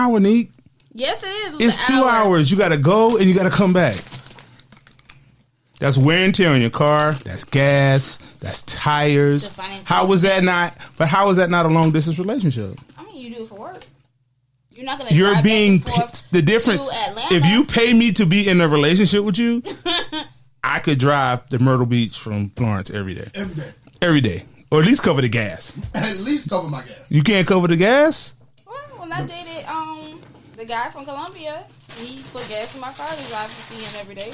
hour, Nique. Yes, it is. It's 2 hours. You got to go and you got to come back. That's wear and tear on your car. That's gas. That's tires. How was that not? But how is that not a long distance relationship? I mean, you do it for work. You're not going to. You're being the difference. If you pay me to be in a relationship with you, I could drive to Myrtle Beach from Florence every day. Every day, or at least cover the gas. At least cover my gas. You can't cover the gas. Well, when I dated the guy from Colombia, he put gas in my car to drive to see him every day.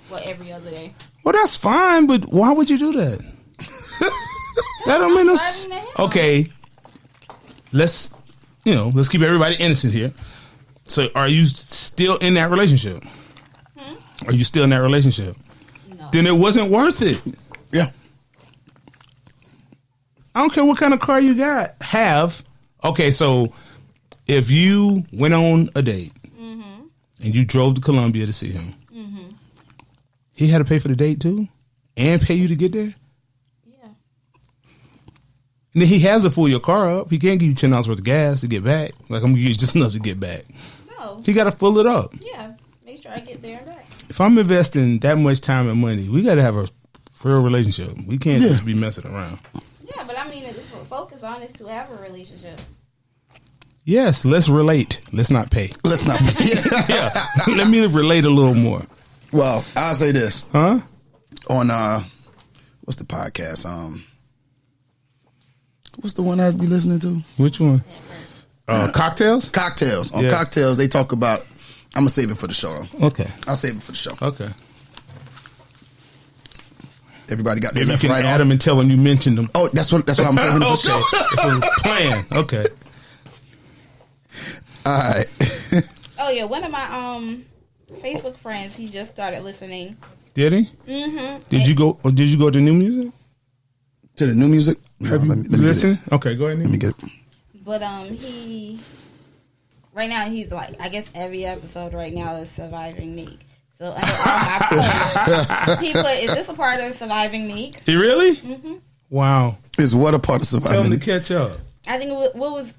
Well, every other day. Well, that's fine, but why would you do that? That don't mean no. Okay, let's keep everybody innocent here. So, are you still in that relationship? Are you still in that relationship? No. Then it wasn't worth it. Yeah. I don't care what kind of car you have. Okay, so if you went on a date and you drove to Columbia to see him. He had to pay for the date too, and pay you to get there. Yeah. And then he has to fill your car up. He can't give you $10 worth of gas to get back. Like, I'm gonna give you just enough to get back. No. He got to fill it up. Yeah. Make sure I get there and back. If I'm investing that much time and money, we got to have a real relationship. We can't just be messing around. Yeah, but I mean, the focus on is to have a relationship. Yes, let's relate. Let's not pay. Let's not pay. Yeah. Let me relate a little more. Well, I'll say this. Huh? On what's the podcast? What's the one I'd be listening to? Which one? Cocktails? Cocktails. On Cocktails, they talk about. I'm gonna save it for the show. Though. Okay. I'll save it for the show. Okay. Everybody got their Maybe left, you can right add on. them and tell them you mentioned them. Oh, that's what I'm saving it for the show. So it's planned. Okay. All right. Oh yeah, one of my Facebook friends, he just started listening. Did he? Mm-hmm. Did you go to new music? To the new music? Have you listened? Okay, go ahead. Let me get it. But he right now he's like, I guess every episode right now is Surviving Nique. So under all my posts, he put, "Is this a part of Surviving Nique?" He really? Mm-hmm. Wow. Is what a part of Surviving? Tell him Nique? to catch up. I think what was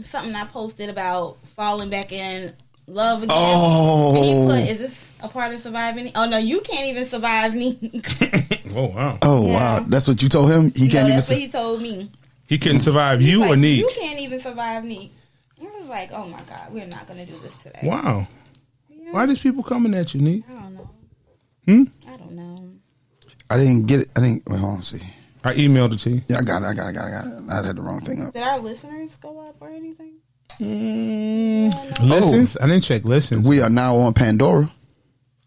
something I posted about falling back in love again. Oh. And he put, "Is this a part of Surviving Nique?" Oh no, you can't even survive Nique. Oh wow. Oh wow. That's what you told him? He can't even. That's what he told me. He couldn't survive you like, or Nique? You can't even survive Nique. I was like, oh my God, we're not going to do this today. Wow. Yeah. Why are these people coming at you, Nique? I don't know. I don't know. I didn't get it. Wait, hold on, see. I emailed it to you. Yeah, I got it. I had the wrong thing up. Did our listeners go up or anything? Listens? I didn't check listens. We are now on Pandora.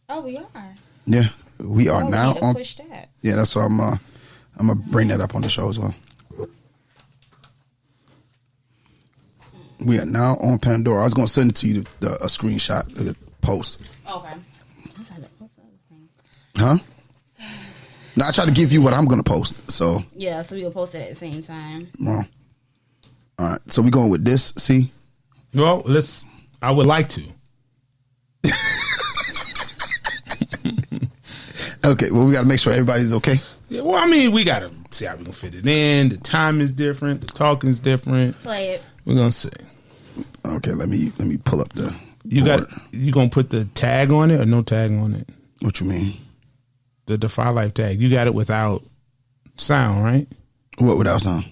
Oh, we are. Yeah, we are now we need to on. push that. Yeah, that's why I'm gonna bring that up on the show as well. We are now on Pandora. I was gonna send it to you, a screenshot, the post. Okay. What's the other thing? Huh? No, I try to give you what I'm gonna post. So yeah, so we will post it at the same time. Well, all right. So we going with this. See. Well, I would like to. Okay. Well, we got to make sure everybody's okay. Yeah. Well, I mean, we got to see how we can fit it in. The time is different. The talking is different. Play it. We're gonna see. Okay. Let me pull up the. You gonna put the tag on it or no tag on it? What you mean? The Defy Life tag. You got it without sound, right? What without sound?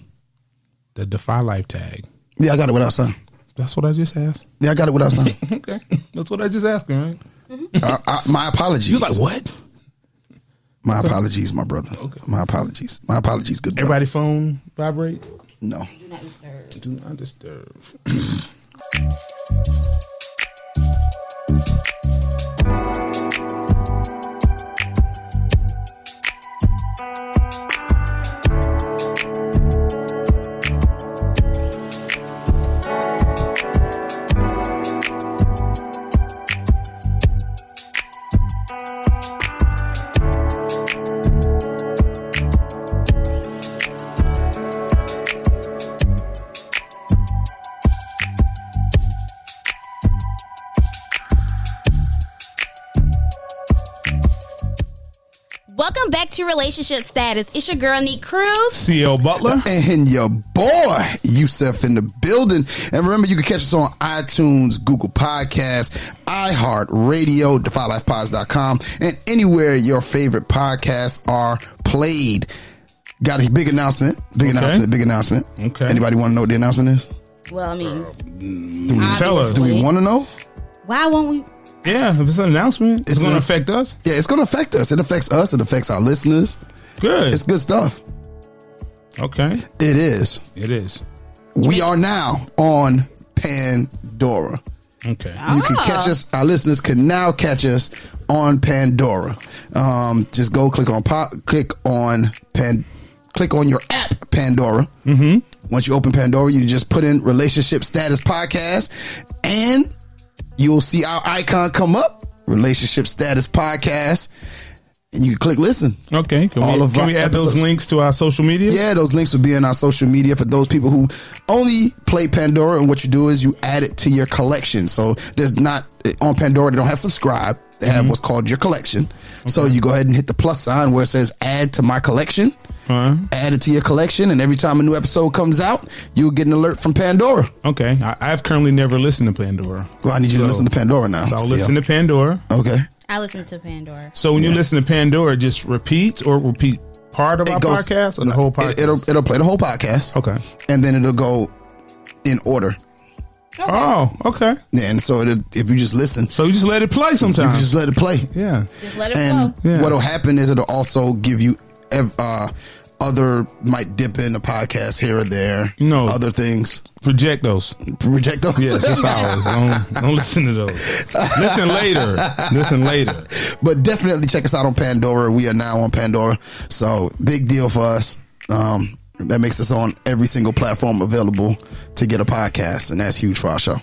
The Defy Life tag. Yeah, I got it without sound. That's what I just asked. Yeah, I got it without sound. Okay. That's what I just asked, right? My apologies. You was like, what? My apologies, my brother. Okay. My apologies. My apologies, good brother. Everybody phone vibrate? No. Do not disturb. Do not disturb. to relationship status. It's your girl, Nique Cruz. CL Butler. And your boy, Yusuf in the building. And remember, you can catch us on iTunes, Google Podcasts, iHeartRadio, DefyLifePods.com, and anywhere your favorite podcasts are played. Got a big announcement. Big announcement. Okay. Anybody want to know what the announcement is? Well, I mean, Tell us. Do we want to know? Why won't we? Yeah, if it's an announcement, it's going to affect us. Yeah, it's going to affect us. It affects us. It affects our listeners. Good. It's good stuff. Okay. It is. It is. We are now on Pandora. Okay. You can catch us. Our listeners can now catch us on Pandora. Just go click on your app Pandora. Once you open Pandora, you just put in Relationship Status Podcast, and you'll see our icon come up, Relationship Status Podcast, and you can click listen. Okay. Can we add those links to our social media? Yeah, those links will be in our social media for those people who only play Pandora. And what you do is you add it to your collection. So there's not on Pandora, they don't have subscribe. They have what's called your collection. Okay. So you go ahead and hit the plus sign where it says add to my collection. Add it to your collection, and every time a new episode comes out, you'll get an alert from Pandora. Okay. I've currently never listened to Pandora. Well, I need you to listen to Pandora now. So I'll listen to Pandora. Okay. I listen to Pandora. So when you listen to Pandora, just repeat part of our podcast or the whole podcast? It'll play the whole podcast. Okay. And then it'll go in order. Okay. Oh, okay. Yeah, and so if you just listen. So you just let it play sometimes. You just let it play. Yeah. Just let it and flow. Yeah. What'll happen is it'll also give you other, might dip in the podcast here or there. No. Other things. Reject those. Reject those? Yes, that's ours. Don't listen to those. Listen later. But definitely check us out on Pandora. We are now on Pandora. So big deal for us. That makes us on every single platform available to get a podcast. And that's huge for our show.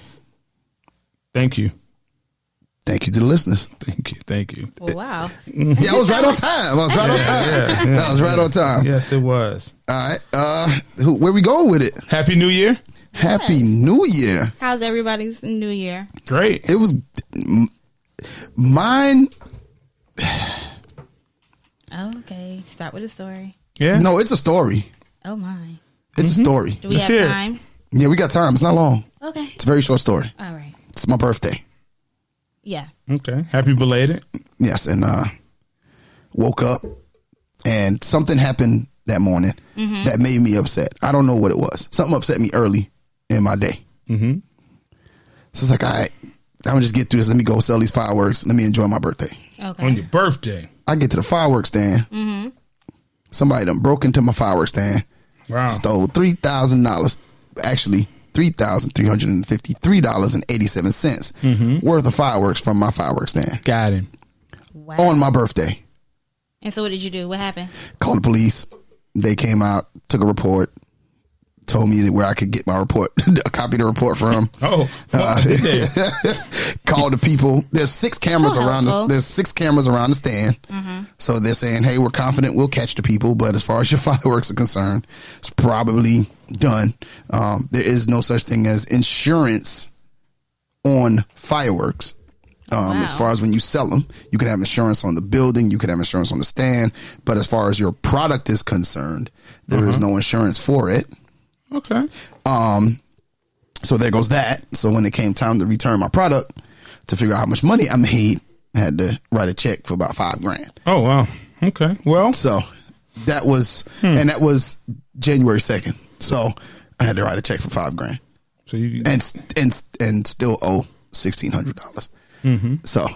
Thank you. Thank you to the listeners. Thank you. Well, wow. Yeah, I was right on time. I was right on time. Yes, it was. All right. Where we going with it? Happy New Year. Happy New Year. How's everybody's New Year? Great. It was mine. Okay. Start with a story. Yeah. No, it's a story. Oh, my. It's a story. Do we Let's have hear it. time? Yeah, we got time. It's not long. Okay. It's a very short story. All right. It's my birthday. Yeah. Okay. Happy belated. Yes, and woke up and something happened that morning that made me upset. I don't know what it was. Something upset me early in my day. So it's like, all right, I'm gonna just get through this. Let me go sell these fireworks. Let me enjoy my birthday. Okay. On your birthday. I get to the fireworks stand. Somebody done broke into my fireworks stand. Wow. Stole $3,000. Actually, $3,353.87 worth of fireworks from my fireworks stand. Got him. Wow. On my birthday. And so what did you do? What happened? Called the police. They came out, took a report, told me where I could get my report, a copy of the report from. Oh, did they? Called the people. There's 6 cameras So around. helpful. There's 6 cameras around the stand. So they're saying, "Hey, we're confident we'll catch the people, but as far as your fireworks are concerned, it's probably done. There is no such thing as insurance on fireworks." Wow. As far as when you sell them, you can have insurance on the building, you can have insurance on the stand, but as far as your product is concerned, there is no insurance for it. Okay. So there goes that. So when it came time to return my product to figure out how much money I made, I had to write a check for about $5,000. Oh, wow. Okay. Well, So that was, and that was January 2nd. So I had to write a check for $5,000 so you and still owe $1,600. So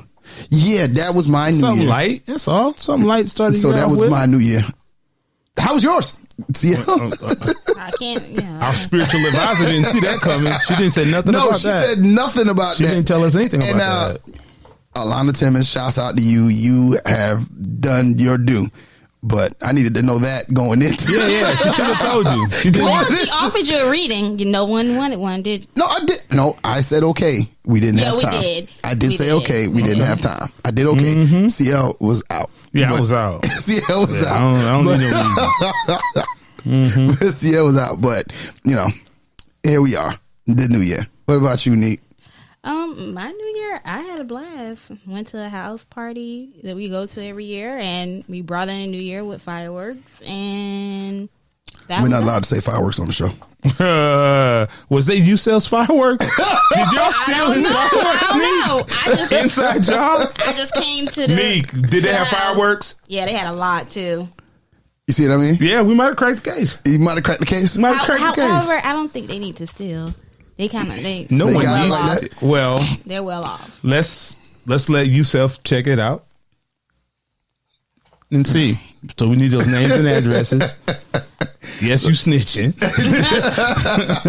yeah, that was my new something year. light. That's all. Something light started. So that was with. my new year. How was yours? See, I can't, Our spiritual advisor didn't see that coming. She didn't say nothing no, about she that. said nothing about She that. didn't tell us anything And about that. Alana Timmons, shouts out to you. You have done your due. But I needed to know that going into Yeah. She should have told you. She didn't. well, she offered you a reading. No one wanted one, did No, I did. No, I said okay. We didn't have we time. did. I did We say did. okay. We didn't have time. I did okay. CL was out. Yeah, But- I was out. CL was Yeah, out. I don't need no reason. But CL was out. But, here we are. The new year. What about you, Nique? My New Year, I had a blast. Went to a house party that we go to every year, and we brought in a New Year with fireworks, and we're not allowed to say fireworks on the show. Was they Yusuf's fireworks? Did y'all steal his fireworks, Nique? Inside job? I just came to the Nique, did they have fireworks? Yeah, they had a lot too. You see what I mean? Yeah, we might have cracked the case. You might have cracked the case. However, I don't think they need to steal. They kind of no they one got needs like it. Well, they're well off. Let's let Yusuf check it out and see. So we need those names and addresses. Yes, you snitching.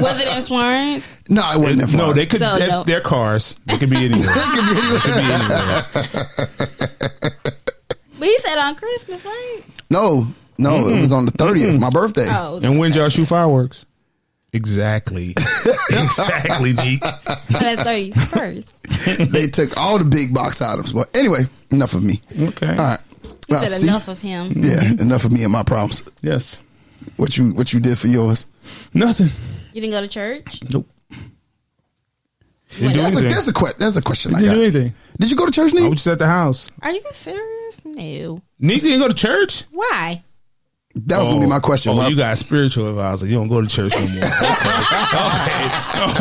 Was it in Florence? No, it wasn't in Florence. No, they could. They're cars. They could be anywhere. They could be anywhere. But he said on Christmas, right? No, it was on the 30th, my birthday. Oh, and when y'all shoot fireworks? Exactly, Nique. That's 31st. They took all the big box items. But anyway, enough of me. Okay. All right. You said enough of him. Yeah, enough of me and my problems. Yes. What you did for yours? Nothing. You didn't go to church? Nope. There's a question I Didn't got. do anything. Did you go to church, I Nique? was just at the house. Are you serious? No. Nique didn't go to church? Why? That was gonna be my question. Oh, Well, you got a spiritual advisor. You don't go to church no more.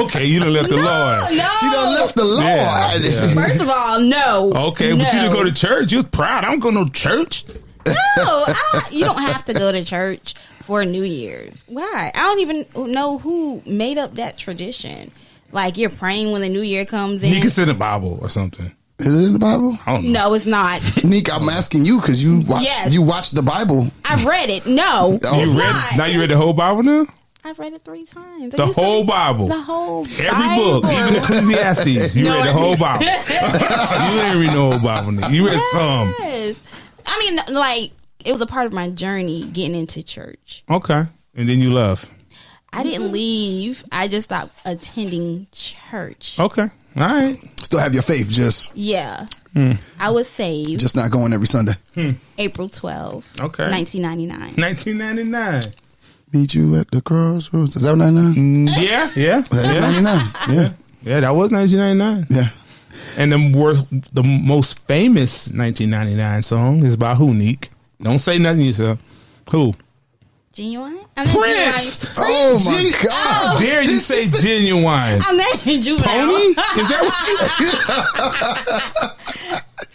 Okay, you done left the Lord. No. she done left the Lord. Yeah. First of all, no. Okay, but you didn't go to church. You was proud. I don't go to no church. No, you don't have to go to church for New Year's. Why? I don't even know who made up that tradition. Like you're praying when the New Year comes in. You can sit in the Bible or something. Is it in the Bible? I don't know. No, it's not. Nique, I'm asking you because you watch the Bible. I've read it. No, You read now? You read the whole Bible now? I've read it 3 times. The whole Bible. The whole Every book, even Ecclesiastes. You read the whole Bible. You didn't read the whole Bible. Nique. You read some. Yes. I mean, like it was a part of my journey getting into church. Okay, and then you left. I didn't leave. I just stopped attending church. Okay, all right. Still have your faith, just I was saved just not going every Sunday. April 12th, Okay. 1999. 1999. Meet you at the crossroads. Is that 99? Yeah. That's 99. Yeah, that was 1999. Yeah. And the most famous 1999 song is by who, Nique? Don't say nothing yourself. Who? Genuine? Prince. Oh my God! How dare you say Genuine? I'm named Juvenile. Pony? Is that what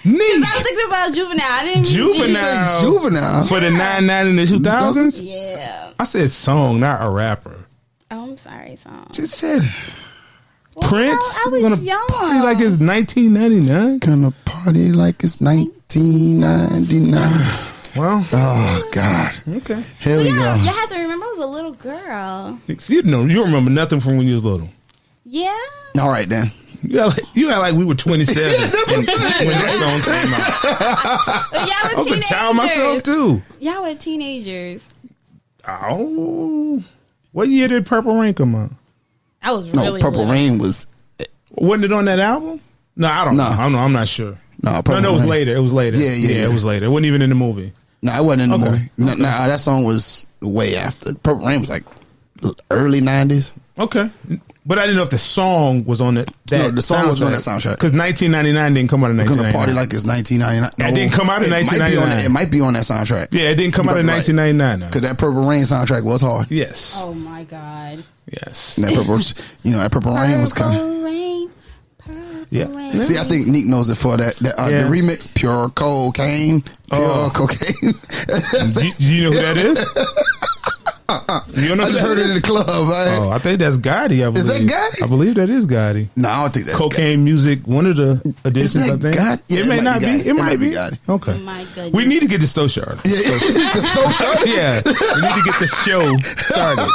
you? Nique. I was thinking about Juvenile. I didn't mean You Juvenile. say juvenile. For the 99 and the 2000s? Yeah. I said song, not a rapper. Oh, I'm sorry, song. Just said Well, Prince. I was gonna young. party like it's 1999. Gonna party like it's 1999. Well, Oh God! okay. Here we You go. have to remember I was a little girl. You remember nothing from when you was little. Yeah. All right then. You act like we were 27 That's what I'm saying. when that song came out. But y'all I were was a teenagers. child myself too. Y'all were teenagers. Oh, what year did Purple Rain come out? I was No, really Purple little. Rain was Wasn't it on that album? No, I don't know. I don't know. I'm not sure. no. Purple No, it was Rain. later. It was later. Yeah. It was later. It wasn't even in the movie. No, it wasn't in the Okay. movie. No, that song was way after. Purple Rain was like early 90s. Okay. But I didn't know if the song was on that. No, the song was on that soundtrack. Because 1999 didn't come out in Gonna 1999. party like it's 1999. That didn't come out in 1999. It might be on that soundtrack. Yeah, it didn't come out in 1999. Because that Purple Rain soundtrack was hard. Yes. Oh my God. Yes. And that Purple Rain was kind of. Purple rain. Purple Yeah. rain. See, I think Nique knows it for that. The remix, Pure Cocaine. Pure Cocaine. Do you know who that is? You don't know I who just that heard it is? in the club. Oh, I think that's Gotti. I believe. Is that Gotti? I believe that is Gotti. No, I don't think that's Cocaine music, one of the editions, Is that I think. Gotti? Yeah, it may not be. Gotti. It might be. Gotti. Okay. Oh my goodness. We need to get the show started. Yeah, the Stove Show. Yeah. We need to get the show started.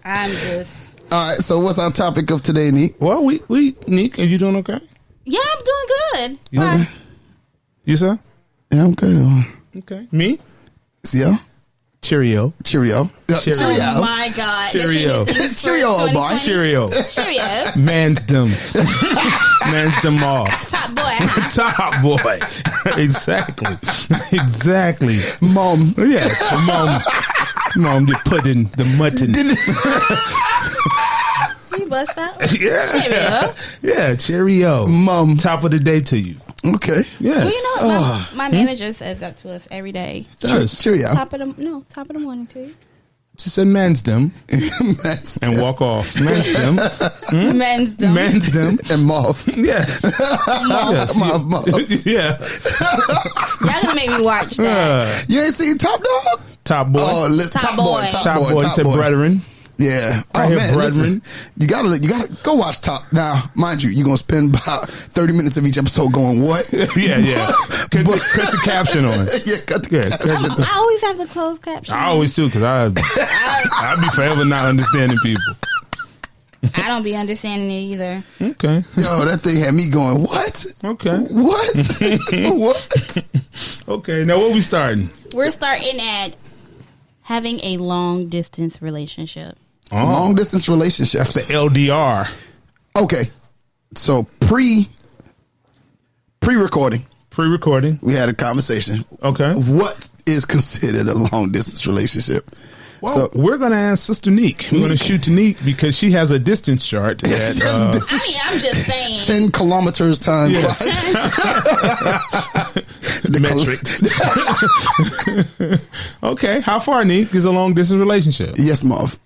I'm just. All right, so what's our topic of today, Nique? Well, we Nique, are you doing okay? Yeah, I'm doing good. You Why? okay? You sir? Yeah, I'm good. Okay. Me? Yeah. Cheerio. Cheerio. Cheerio. Oh my God. Cheerio. Cheerio, old boy. Cheerio. Cheerio. Man's them. Man's them off. Top boy. Huh? Top boy. Exactly. Exactly. Mom. Yes. Mom, the pudding, the mutton. You bus stop? Yeah. Yeah, cheerio. Mom. Top of the day to you. Okay. Yes. Well, you know, my manager says that to us every day. Does. Cheerio. Top of the morning to you. She said man's them Man's and walk off. Man's them. Men's them. Man's them. and Moth. Yes. Yes. Moth. Yeah. Y'all gonna make me watch that. You ain't seen Top Dog? Top boy. Oh, Top boy. Top boy. You said brethren. Yeah. Right here, Listen, you gotta go watch Top. Now, mind you, you're gonna spend about 30 minutes of each episode going, what? Yeah. Cut the caption on. Yeah, cut the caption. I always have the closed caption. I always do, because I'd be forever not understanding people. I don't be understanding it either. Okay. Yo, that thing had me going, what? Okay. What? What? Okay. Now, what we starting? We're starting at having a long distance relationship. Oh, Long distance relationships. that's the LDR. Okay. So pre-recording, Pre-recording. we had a conversation. Okay. What is considered a long distance relationship? Well, So- we're going to ask Sister Nique. We're going to shoot to Nique because she has a distance chart that Yes, I mean, I'm just saying. 10 kilometers times Yes. 5. metrics. Okay. How far, Nique, is a long distance relationship? Yes, Marv.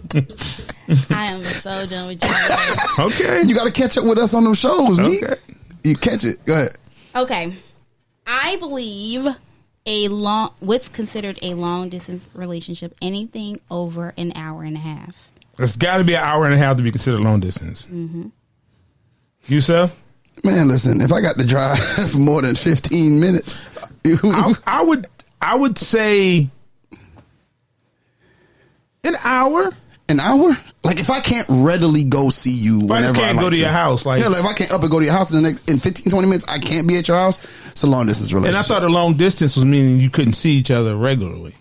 I am so done with you. Okay. You got to catch up with us on them shows. Okay. Okay. You catch it. Go ahead. Okay. I believe what's considered a long distance relationship, anything over an hour and a half. It's got to be an hour and a half to be considered long distance. Mm-hmm. Yusuf? Man, listen, if I got to drive for more than 15 minutes, I would say an hour. an hour? Like, if I can't readily go see you But I whenever just can't I go like to your house. Like, yeah, like if I can't up and go to your house in 15, 20 minutes, I can't be at your house. It's a long distance relationship. and I thought the long distance was meaning you couldn't see each other regularly.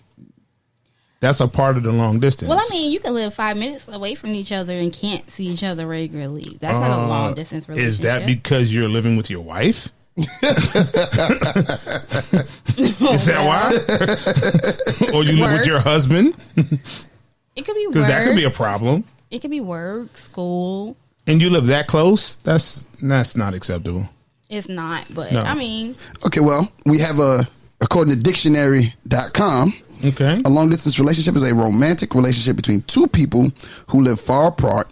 That's a part of the long distance. Well, I mean, you can live 5 minutes away from each other and can't see each other regularly. That's not a long distance relationship. Is that because you're living with your wife? Is that why? Or you live with your husband? It could be work. Because that could be a problem. It could be work, school. And you live that close? That's not acceptable. It's not, but No. I mean, Okay, well, we have according to dictionary.com, Okay. a long distance relationship is a romantic relationship between two people who live far apart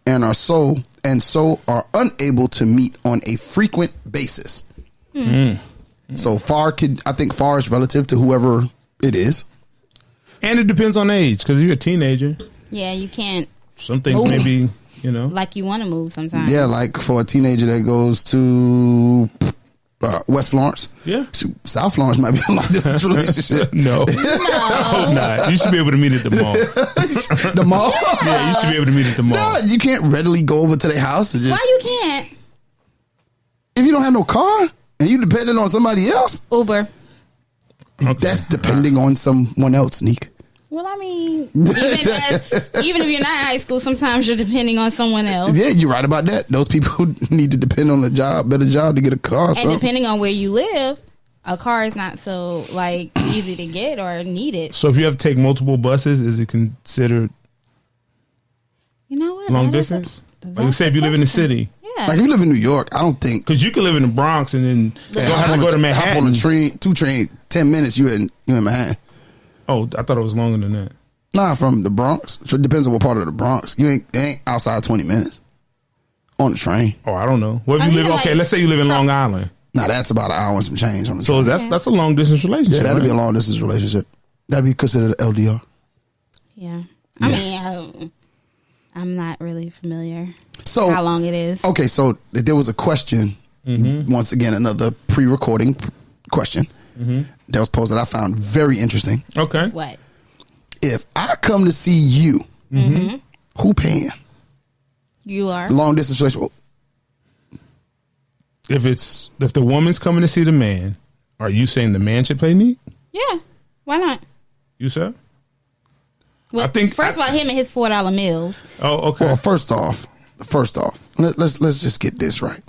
and so are unable to meet on a frequent basis. So far is relative to whoever it is. And it depends on age. Because if you're a teenager, yeah, you can't some things Move. maybe, like you want to move sometimes. Yeah, like for a teenager that goes to West Florence. Yeah. Shoot, South Florence might be a long distance relationship. No. Hope not. You should be able to meet at the mall. The mall? Yeah, you should be able to meet at the mall. No, you can't readily go over to their house to just. Why you can't? If you don't have no car and you depending on somebody else, Uber. Okay. that's depending on someone else, Nique. Well, I mean, even if you're not in high school, sometimes you're depending on someone else. Yeah, you're right about that. Those people need to depend on better job to get a car. And depending on where you live, a car is not so easy to get or needed. So if you have to take multiple buses, is it considered You know what? long That is distance? that's Like, say if you live in the city. Yeah. Like if you live in New York, I don't think. Because you could live in the Bronx and then don't have to go to Hop on Manhattan. a train, 2 trains, 10 minutes. You in Manhattan. Oh, I thought it was longer than that. Nah, from the Bronx. So it depends on what part of the Bronx. It ain't outside 20 minutes on the train. Oh, I don't know. What if you I live? mean, Okay, like- let's say you live in Long Island. Nah, that's about an hour and some change on the So train. that's a long distance relationship. Yeah, that'd be a right? long distance relationship. That'd be considered LDR. Yeah. I mean, I'm not really familiar So how long it is. Okay, so there was a question. Once again, another pre-recording question that was posed that I found very interesting. Okay. What? If I come to see you, who paying? You are? Long distance relationship. If the woman's coming to see the man, are you saying the man should pay Nique? Yeah. Why not? You said? Well, I think- first of all, him and his $4 meals. Oh, okay. Well, first off, let's just get this right.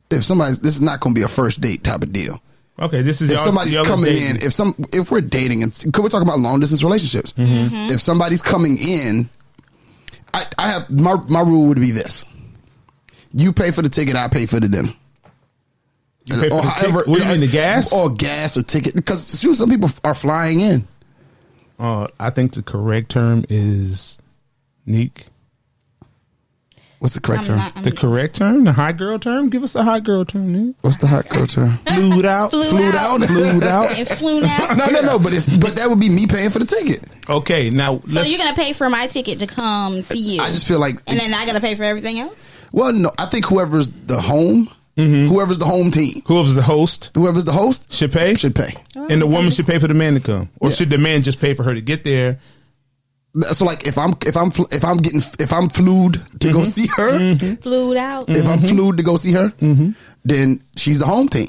If this is not going to be a first date type of deal. Okay, this is if somebody's coming in. If we're dating, and we're talking about long distance relationships. If somebody's coming in, I have my rule would be this: you pay for the ticket, I pay for the dinner. Or however, what do you mean, the gas or gas or ticket? Because some people are flying in. I think the correct term is Nique. What's the correct term? The correct term? The hot girl term? Give us a hot girl term, Nique. What's the hot girl term? Flued out. Flued out. And flown out. No. But that would be me paying for the ticket. Okay, now so you're gonna pay for my ticket to come see you. I just feel like, and then I gotta pay for everything else. Well, no, I think whoever's the home, whoever's the home team, whoever's the host should pay. And the woman should pay for the man to come, or should the man just pay for her to get there? So like if I'm flued to go see her, flued out. If I'm flued to go see her, then she's the home team.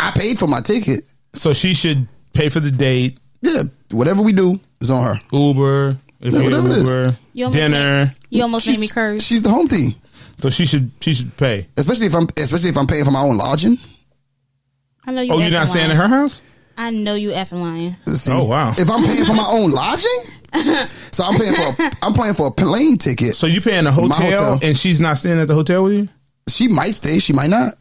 I paid for my ticket, so she should pay for the date. Yeah, whatever we do is on her. Uber, Uber, dinner. You almost made me curse. She's the home team, so she should pay. Especially if I'm paying for my own lodging. I know you. Oh, you're not staying at her house? I know you effing lying. See, oh wow! If I'm paying for my own lodging. So I'm paying for a plane ticket. So you paying a hotel, and she's not staying at the hotel with you? She might stay, she might not.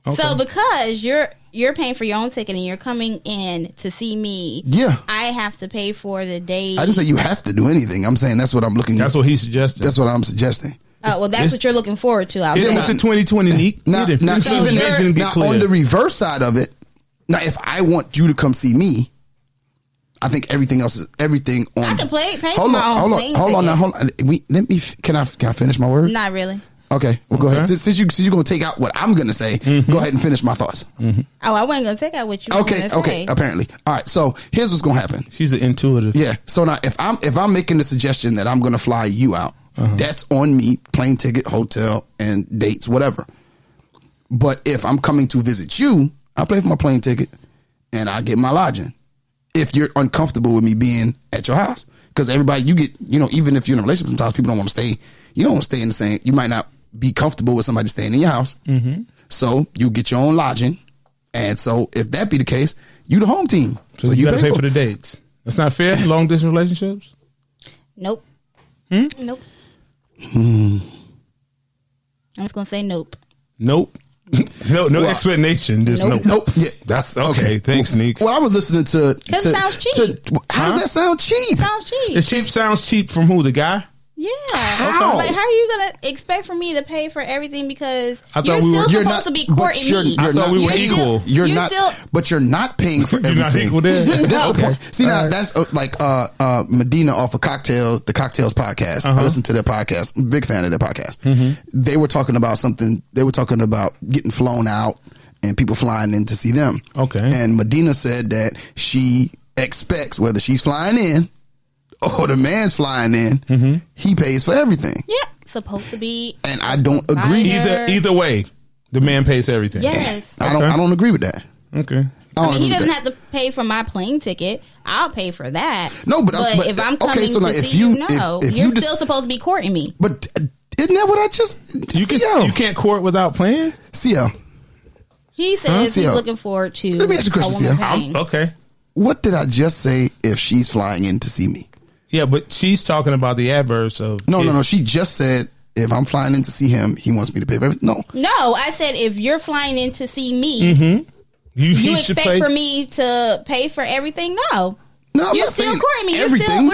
Okay. So because you're paying for your own ticket and you're coming in to see me, I have to pay for the day. I didn't say you have to do anything. I'm saying that's what I'm looking. That's what he's suggesting. That's what I'm suggesting. Oh well, that's what you're looking forward to. With the 2020 Nique. Now on the reverse side of it, now if I want you to come see me, I think everything else is everything on. I can pay for my own plane ticket. Can I finish my words? Not really. Okay, well go ahead. Since you're going to take out what I'm going to say, go ahead and finish my thoughts. Oh, I wasn't going to take out what you. Okay. Apparently, all right. So here's what's going to happen. She's an intuitive. Yeah. So now, if I'm making the suggestion that I'm going to fly you out, that's on me. Plane ticket, hotel, and dates, whatever. But if I'm coming to visit you, I pay for my plane ticket and I get my lodging. If you're uncomfortable with me being at your house, because everybody, even if you're in a relationship, sometimes people don't want to stay. You don't want to stay in the same. You might not be comfortable with somebody staying in your house. So you get your own lodging. And so if that be the case, you the home team. So you got to pay for the dates. That's not fair. Long distance relationships. Nope. Nope. I'm just gonna say nope. Nope. No explanation. Just nope. Yeah. That's okay. Thanks, Nique. Well, I was listening to. Because it sounds cheap. How does that sound cheap? Sounds cheap. It's cheap. Sounds cheap from who? The guy? Yeah. How? Like, how are you gonna expect for me to pay for everything because you're still supposed to be courting me? I thought we were equal. But you're not paying for everything. You're not equal there. That's the point. See, now that's like Medina off of the Cocktails podcast. I listened to their podcast. I'm a big fan of their podcast. They were talking about something. They were talking about getting flown out and people flying in to see them. Okay. And Medina said that she expects, whether she's flying in or the man's flying in, he pays for everything. Yeah, supposed to be. And I don't agree. Either way, the man pays everything. Yes. I don't agree with that. Okay. I mean, he doesn't have to pay for my plane ticket. I'll pay for that. No, but if I'm coming to see you, you're still supposed to be courting me. But isn't that what I just? You can't court without paying. CL. He says he's looking forward to. Let me ask you a question, CL. Okay. What did I just say? If she's flying in to see me? Yeah, but she's talking about the adverse of. No. She just said if I'm flying in to see him, he wants me to pay for everything. No, I said if you're flying in to see me, you expect for me to pay for everything. No, you're still courting me. Everything.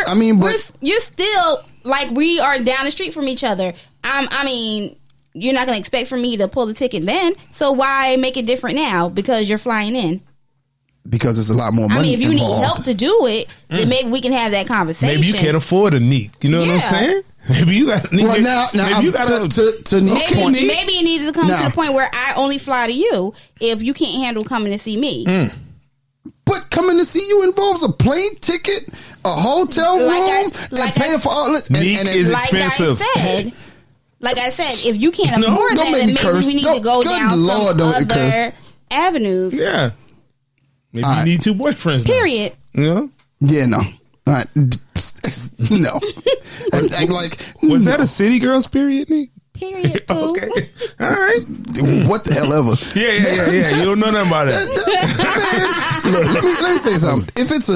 You're still like we are down the street from each other. I mean, you're not going to expect for me to pull the ticket then. So why make it different now because you're flying in? Because there's a lot more money. I mean, if you involved. need help to do it, then maybe we can have that conversation. Maybe you can't afford a Nique. You know what I'm saying? Maybe you got. Well, now you got to Nique's point. Maybe it needs to come to the point where I only fly to you if you can't handle coming to see me. But coming to see you involves a plane ticket, a hotel room, and paying for all this. Nique is expensive. Like I said, if you can't afford that, then maybe we need to go down some other avenues. Yeah. Maybe you need two boyfriends. Period. Yeah. No. All right. No. Was that a City Girls period, Nique? Period. Boo. Okay. All right. What the hell ever? Yeah. You don't know nothing about it. Man, look, let me say something. If it's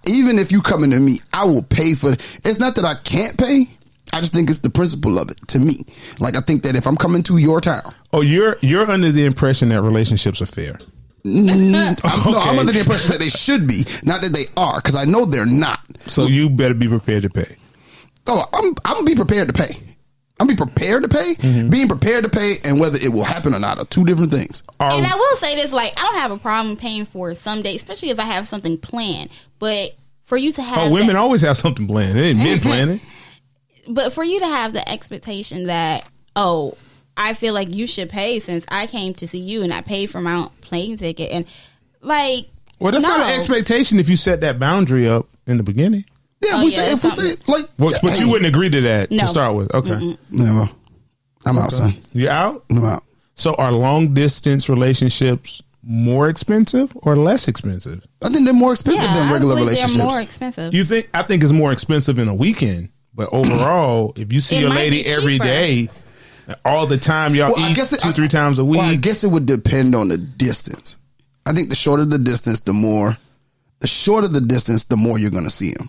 even if you coming to me, I will pay for it. It's not that I can't pay. I just think it's the principle of it to me. Like, I think that if I'm coming to your town. Oh, you're under the impression that relationships are fair. I'm under the impression that they should be, not that they are, because I know they're not. So you better be prepared to pay. Oh, I'm gonna be prepared to pay. I'm be prepared to pay. Mm-hmm. Being prepared to pay and whether it will happen or not are two different things. And I will say this, like, I don't have a problem paying for some days, especially if I have something planned. But for you to have women always have something planned. It ain't men planning. But for you to have the expectation that, I feel like you should pay since I came to see you and I paid for my own plane ticket. And, like, well, that's not an expectation if you set that boundary up in the beginning. Yeah, if we say like, but you wouldn't agree to that to start with. Okay, never. I'm out, son. You out? I'm out. So, are long distance relationships more expensive or less expensive? I think they're more expensive than regular relationships. They're more expensive. You think? I think it's more expensive in a weekend, but overall, if you see your lady every day, all the time, y'all eat 2-3 times a week. Well, I guess it would depend on the distance. I think the shorter the distance, the more you're going to see him.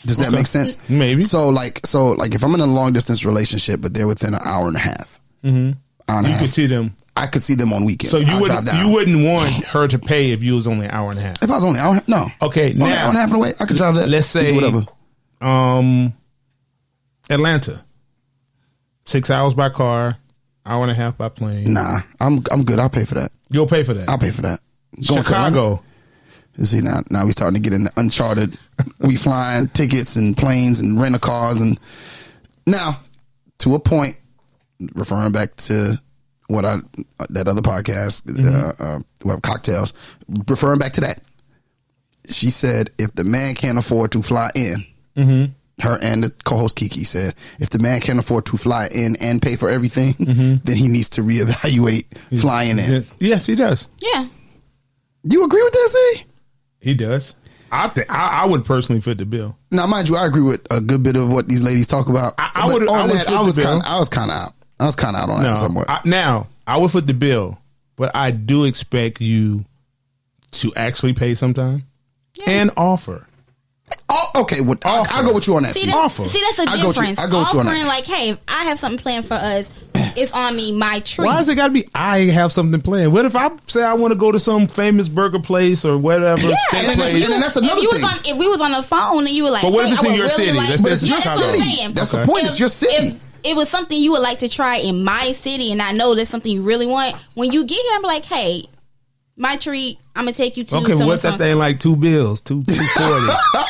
Does that make sense? Maybe. So like if I'm in a long distance relationship, but they're within an hour and a half, you could see them. I could see them on weekends. So you wouldn't want her to pay if you was only an hour and a half. If I was only an hour, no. Okay, now, an hour and a half away, I could drive that. Let's say whatever. Atlanta, 6 hours by car, hour and a half by plane. Nah, I'm good. I'll pay for that. You'll pay for that. I'll pay for that. Chicago. You see, now we starting to get into uncharted. We flying tickets and planes and rental cars, and now to a point, referring back to that other podcast, cocktails. Referring back to that, she said if the man can't afford to fly in, her and the co-host Kiki said if the man can't afford to fly in and pay for everything, then he needs to reevaluate flying in. Yes, he does. Yeah. Do you agree with that, Z? He does. I would personally fit the bill. Now, mind you, I agree with a good bit of what these ladies talk about. I was kind of out. I was kind of out on that somewhat. I would foot the bill, but I do expect you to actually pay sometime and offer. Oh, okay, I'll go with you on that. See, that's a difference. I go with you on that. Offering, like, hey, if I have something planned for us, it's on me, my treat. Why does it got to be I have something planned? What if I say I want to go to some famous burger place or whatever? Yeah, and that's another thing. If we was on the phone and you were like, but what if it's in your city? But it's your city. That's the point. It's your city. If it was something you would like to try in my city, and I know that's something you really want, when you get here, I'm like, hey, my treat, I'm gonna take you to. Okay, what's that thing like? $2.40.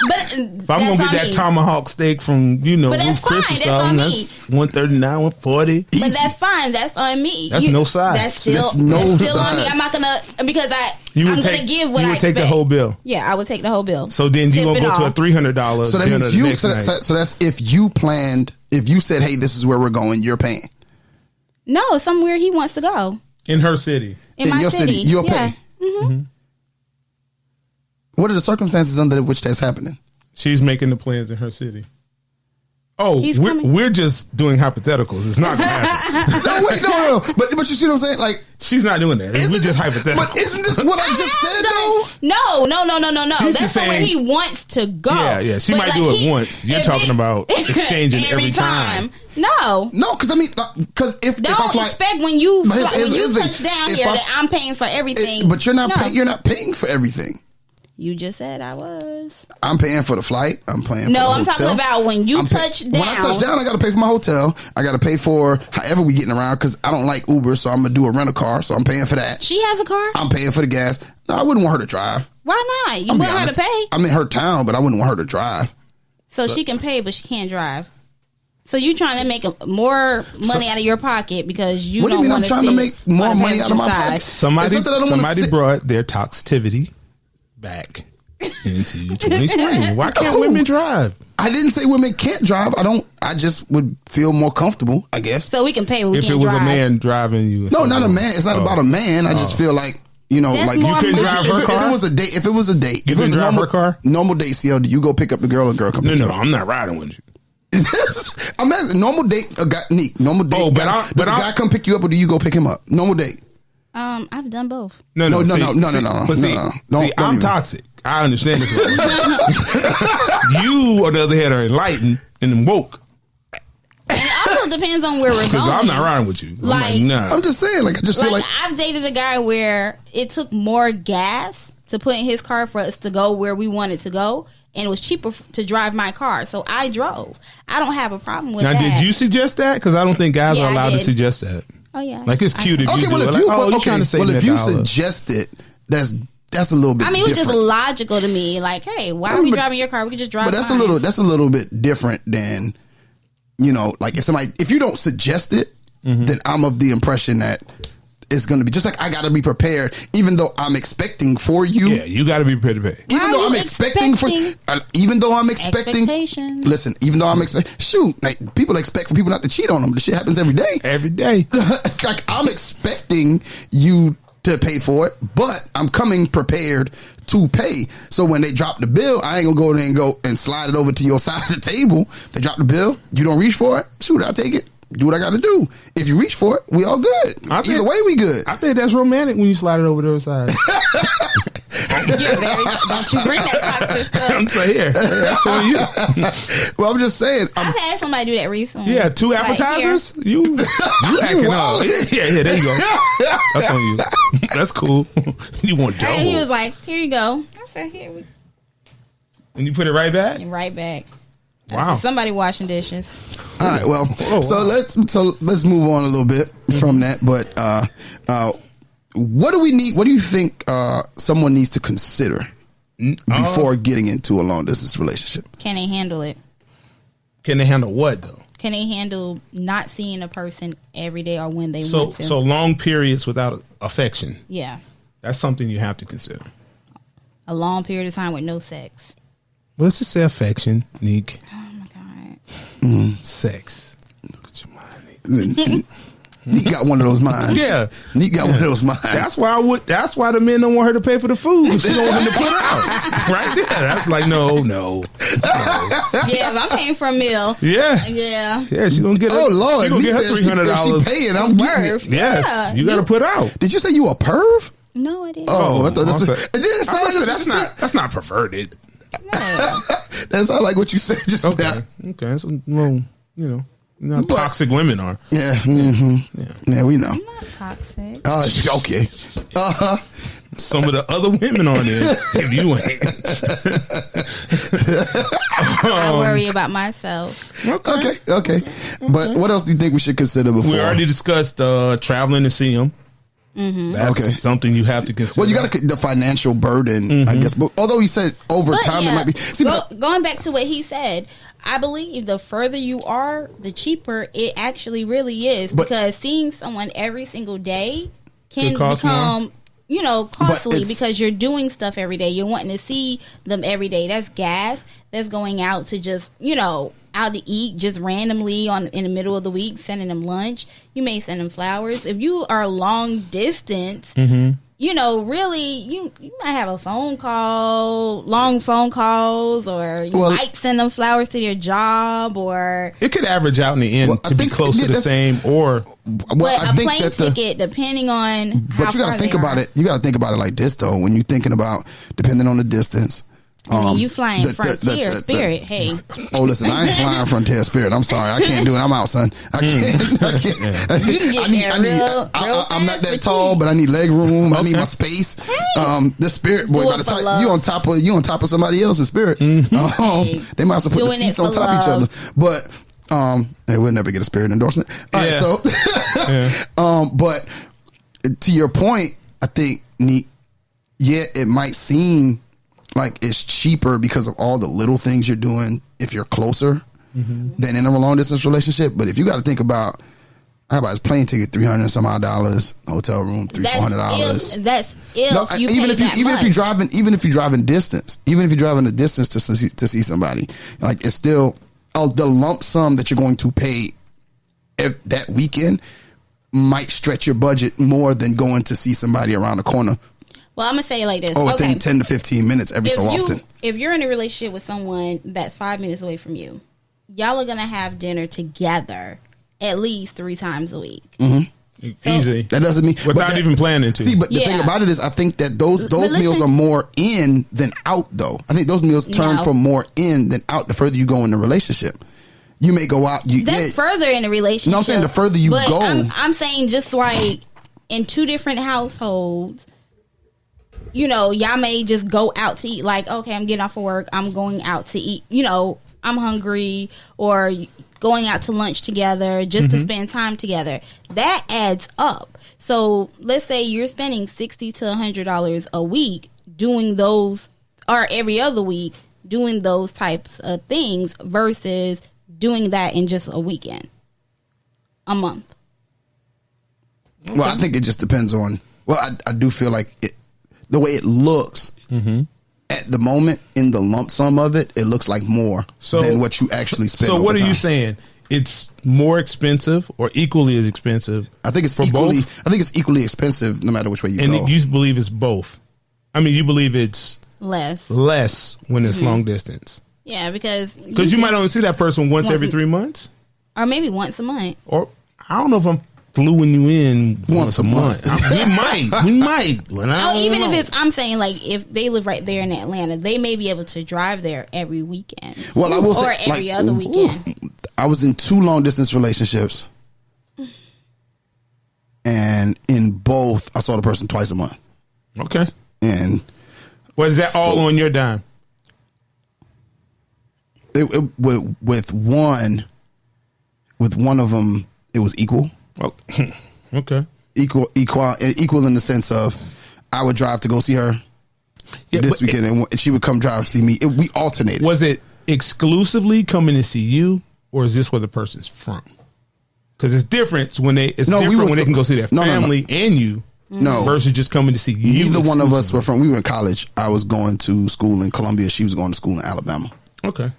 But if I'm gonna get that tomahawk steak from Ruth Chris or something, that's $139, $140. But that's fine. That's on me. That's no side. That's still on me. I'm not gonna because I'm gonna give what I expect. You would take the whole bill. Yeah, I would take the whole bill. So then you gonna go to a $300. So that means so that's if you planned. If you said, "Hey, this is where we're going," you're paying. No, somewhere he wants to go. In her city. In my your city, you'll pay. What are the circumstances under which that's happening? She's making the plans in her city. Oh, we're just doing hypotheticals. It's not going to happen. No. But you see what I'm saying? Like, she's not doing that. We're just hypothetical. But isn't this what I just said, though? No. She's that's somewhere he wants to go. Yeah. She might do it once. You're talking about exchanging every time. No, because if I fly, expect when you touch down here that I'm paying for everything. But you're not paying. You're not paying for everything. You just said I was. I'm paying for the flight. I'm paying for the hotel. No, I'm talking about when you touch down. When I touch down, I got to pay for my hotel. I got to pay for however we getting around because I don't like Uber, so I'm going to do a rental car, so I'm paying for that. She has a car? I'm paying for the gas. No, I wouldn't want her to drive. Why not? You want her to pay? I'm in her town, but I wouldn't want her to drive. So she can pay, but she can't drive. So you trying to make more money out of your pocket because you don't want to. What do you mean I'm trying to make more money out of my pocket? Somebody brought their toxicity back into 2020. Why can't women drive? I didn't say women can't drive. I just would feel more comfortable, I guess. So we can pay. If it was a man driving you. No, not a man. It's not about a man. I just feel like, like you couldn't drive her car. If it was a date, you couldn't drive her car. Normal date, CL, do you go pick up the girl and girl come pick you up? No, I'm not riding with you. I'm asking, normal date, a guy, Nique, normal date. Oh, but does a guy come pick you up or do you go pick him up? Normal date. I've done both. No. But see, I'm even. toxic. I understand this. You, on the other hand, are enlightened and woke. And it also depends on where we're going. Because I'm not riding with you. Nah. I'm just saying, I just feel like I've dated a guy where it took more gas to put in his car for us to go where we wanted to go, and it was cheaper to drive my car, so I drove. I don't have a problem with that. Now, did you suggest that? Because I don't think guys are allowed to suggest that. Oh yeah, like it's cute if you do. If you suggest it, that's a little bit. I mean, it was just logical to me. Like, hey, why are we driving your car? We could just drive. But that's a little bit different than, like if you don't suggest it, then I'm of the impression that it's going to be just like I got to be prepared, even though I'm expecting for you. Yeah, you got to be prepared. Even though I'm expecting listen, even though I'm expecting, like people expect for people not to cheat on them. This shit happens every day. Every day. Like I'm expecting you to pay for it, but I'm coming prepared to pay. So when they drop the bill, I ain't gonna go and slide it over to your side of the table. They drop the bill, you don't reach for it. I'll take it. Do what I got to do. If you reach for it, we all good. Either way, we good. I think that's romantic when you slide it over to the other side. Don't you bring that toxic stuff. I'm saying, here, that's on you. Well, I'm just saying. I've had somebody do that recently. Yeah, 2 appetizers. You acting up. Yeah, there you go. That's on you. That's cool. You want double. And he was like, "Here you go." I said, "Here." And you put it right back. And right back. Wow. Somebody washing dishes. All right. Well, let's move on a little bit from that. But what do we need? What do you think someone needs to consider before getting into a long distance relationship? Can they handle it? Can they handle what though? Can they handle not seeing a person every day or when they want to? So long periods without affection. Yeah. That's something you have to consider. A long period of time with no sex. Well, let's just say affection, Nique. Oh my God. Sex. Look at your mind, Nique. Nique got one of those minds. Yeah, Nique got one of those minds. That's why the men don't want her to pay for the food. She don't want him to put out. Right there. That's like no. Yeah, if I'm paying for a meal. Yeah. She's gonna get. Oh Lord, she gonna get her $300. If she paying, I'm getting it. Yes, you got to put out. Did you say you a perv? No, I didn't. Oh, I thought that's not perverted. No. That's not like what you said just now. Okay, that's how toxic women are. Yeah, yeah, we know. I'm not toxic. Okay. Some of the other women on there, if you ain't. I worry about myself. Okay. But what else do you think we should consider before? We already discussed traveling to see them. Mm-hmm. That's something you have to consider. Well, you got the financial burden, I guess. But although you said over time, it might be. See, going back to what he said, I believe the further you are, the cheaper it actually really is. Because seeing someone every single day can become, costly because you're doing stuff every day. You're wanting to see them every day. That's gas. That's going out to just, out to eat just randomly in the middle of the week, sending them lunch. You may send them flowers. If you are long distance, really you might have long phone calls, or you might send them flowers to their job, or it could average out in the end to be close to the same. Or a plane ticket, depending on. But you got to think about it. You got to think about it like this though. When you're thinking about depending on the distance. You flying Frontier Spirit? Hey. Oh, listen, I ain't flying Frontier Spirit. I'm sorry, I can't do it. I'm out, son. I can't. You can get there real I'm not that tall, but I need leg room. I need my space. This Spirit boy, by the time you on top of somebody else's Spirit, they might as well put the seats on top of each other. But we'll never get a Spirit endorsement. All right, so, but to your point, I think it might seem like it's cheaper because of all the little things you're doing if you're closer than in a long distance relationship. But if you got to think about, how about his plane ticket, $300 and some odd, hotel room $400. That's if you even if you're driving distance, to see somebody, like it's still the lump sum that you're going to pay that weekend might stretch your budget more than going to see somebody around the corner. Well, I'm going to say it like this. Within 10 to 15 minutes so often. If you're in a relationship with someone that's 5 minutes away from you, y'all are gonna have dinner together at least 3 times a week. So, easy. That doesn't mean without even planning to. See, but the thing about it is, I think that those meals are more in than out, though. I think those meals turn from more in than out the further you go in the relationship. You may go out. That's further in a relationship. No, I'm saying the further you go. I'm saying just like in 2 different households, you know, y'all may just go out to eat. Like, okay, I'm getting off of work. I'm going out to eat. You know, I'm hungry, or going out to lunch together just to spend time together. That adds up. So let's say you're spending $60 to $100 a week doing those, or every other week doing those types of things versus doing that in just a weekend, a month. Okay. Well, I think it just depends on. Well, I do feel like the way it looks. At the moment, in the lump sum of it, it looks like more than what you actually spend. So, what are you saying? It's more expensive or equally as expensive? I think it's equally. Both? I think it's equally expensive, no matter which way you go. And you believe it's both? I mean, you believe it's less when it's long distance? Yeah, because you might only see that person once every 3 months, or maybe once a month. Or I don't know if I'm fluing you in once a month. We might. Even if I'm saying, like, if they live right there in Atlanta, they may be able to drive there every weekend. Well, I will say, or every other weekend. I was in 2 long distance relationships, and in both, I saw the person twice a month. Okay. And what is that all on your dime? With one of them, it was equal. Oh, okay. Equal in the sense of I would drive to go see her this weekend, and she would come drive to see me. We alternated. Was it exclusively coming to see you, or is this where the person's from? Because it's different when they can go see their family and you. No, versus just coming to see you. Neither one of us were from. We were in college. I was going to school in Columbia. She was going to school in Alabama. Okay.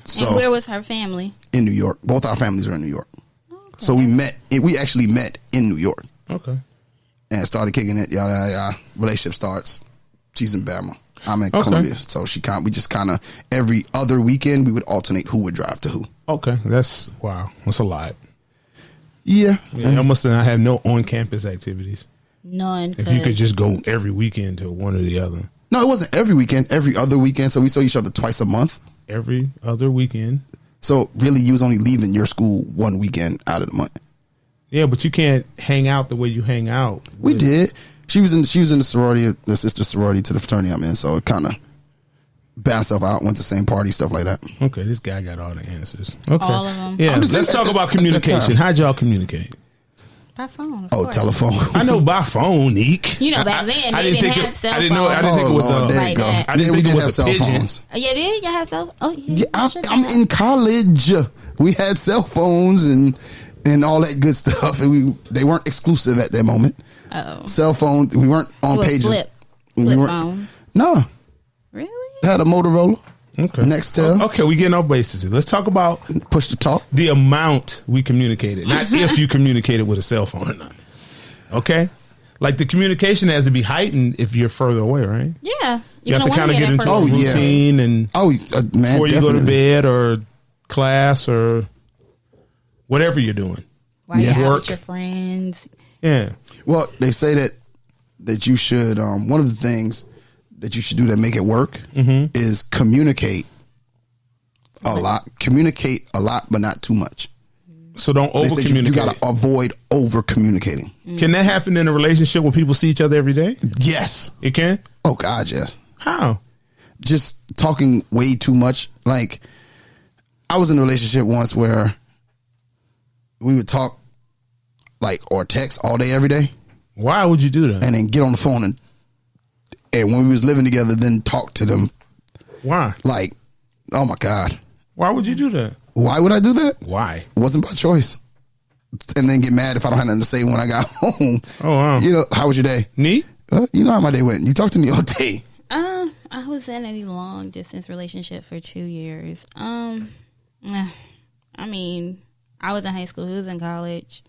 So, and where was her family? In New York. Both our families are in New York. Okay. So we actually met in New York. Okay. And started kicking it. Yada. Relationship starts. She's in Bama. I'm in Columbia. So we just kind of every other weekend we would alternate who would drive to who. Okay. That's a lot. Yeah. I must not have no on-campus activities. None. If you could just go every weekend to one or the other. No, it wasn't every weekend. Every other weekend. So we saw each other twice a month. Every other weekend. So really, you was only leaving your school one weekend out of the month. Yeah, but you can't hang out the way you hang out. We did. She was in the sorority, the sister sorority to the fraternity I'm in. So it kind of bounced stuff out. Went to the same party, stuff like that. Okay, this guy got all the answers. Okay, all of them. Yeah, let's talk about communication. How'd y'all communicate? By phone. Telephone. I know by phone, Nique. You know, back then they didn't have cell phones. I didn't think it was there you go. I didn't think it was cell phones. Yeah, did you have cell phones? Oh, yeah. I'm in college. We had cell phones and all that good stuff, and they weren't exclusive at that moment. Oh, cell phone. We weren't on pages. Flip phone. No. Really? Had a Motorola. Okay. Nextel. Okay, we getting off bases. Let's talk about push to talk. The amount we communicated, not if you communicated with a cell phone or not. Okay, like the communication has to be heightened if you're further away, right? Yeah, you have to kind of get into a routine and before you go to bed or class or whatever you're doing. While you're out with your friends. Yeah. Well, they say that you should. One of the things that you should do to make it work is communicate a lot. Communicate a lot, but not too much. So don't over communicate. You got to avoid over communicating. Can that happen in a relationship when people see each other every day? Yes. It can? Oh, God, yes. How? Just talking way too much. Like, I was in a relationship once where we would talk, or text all day, every day. Why would you do that? And then get on the phone and when we was living together, then talk to them. Why? Like, oh my God. Why would you do that? Why would I do that? Why? It wasn't by choice. And then get mad if I don't have nothing to say when I got home. Oh, wow. How was your day? Neat? You know how my day went. You talked to me all day. I was in a long distance relationship for 2 years. I mean, I was in high school. He was in college.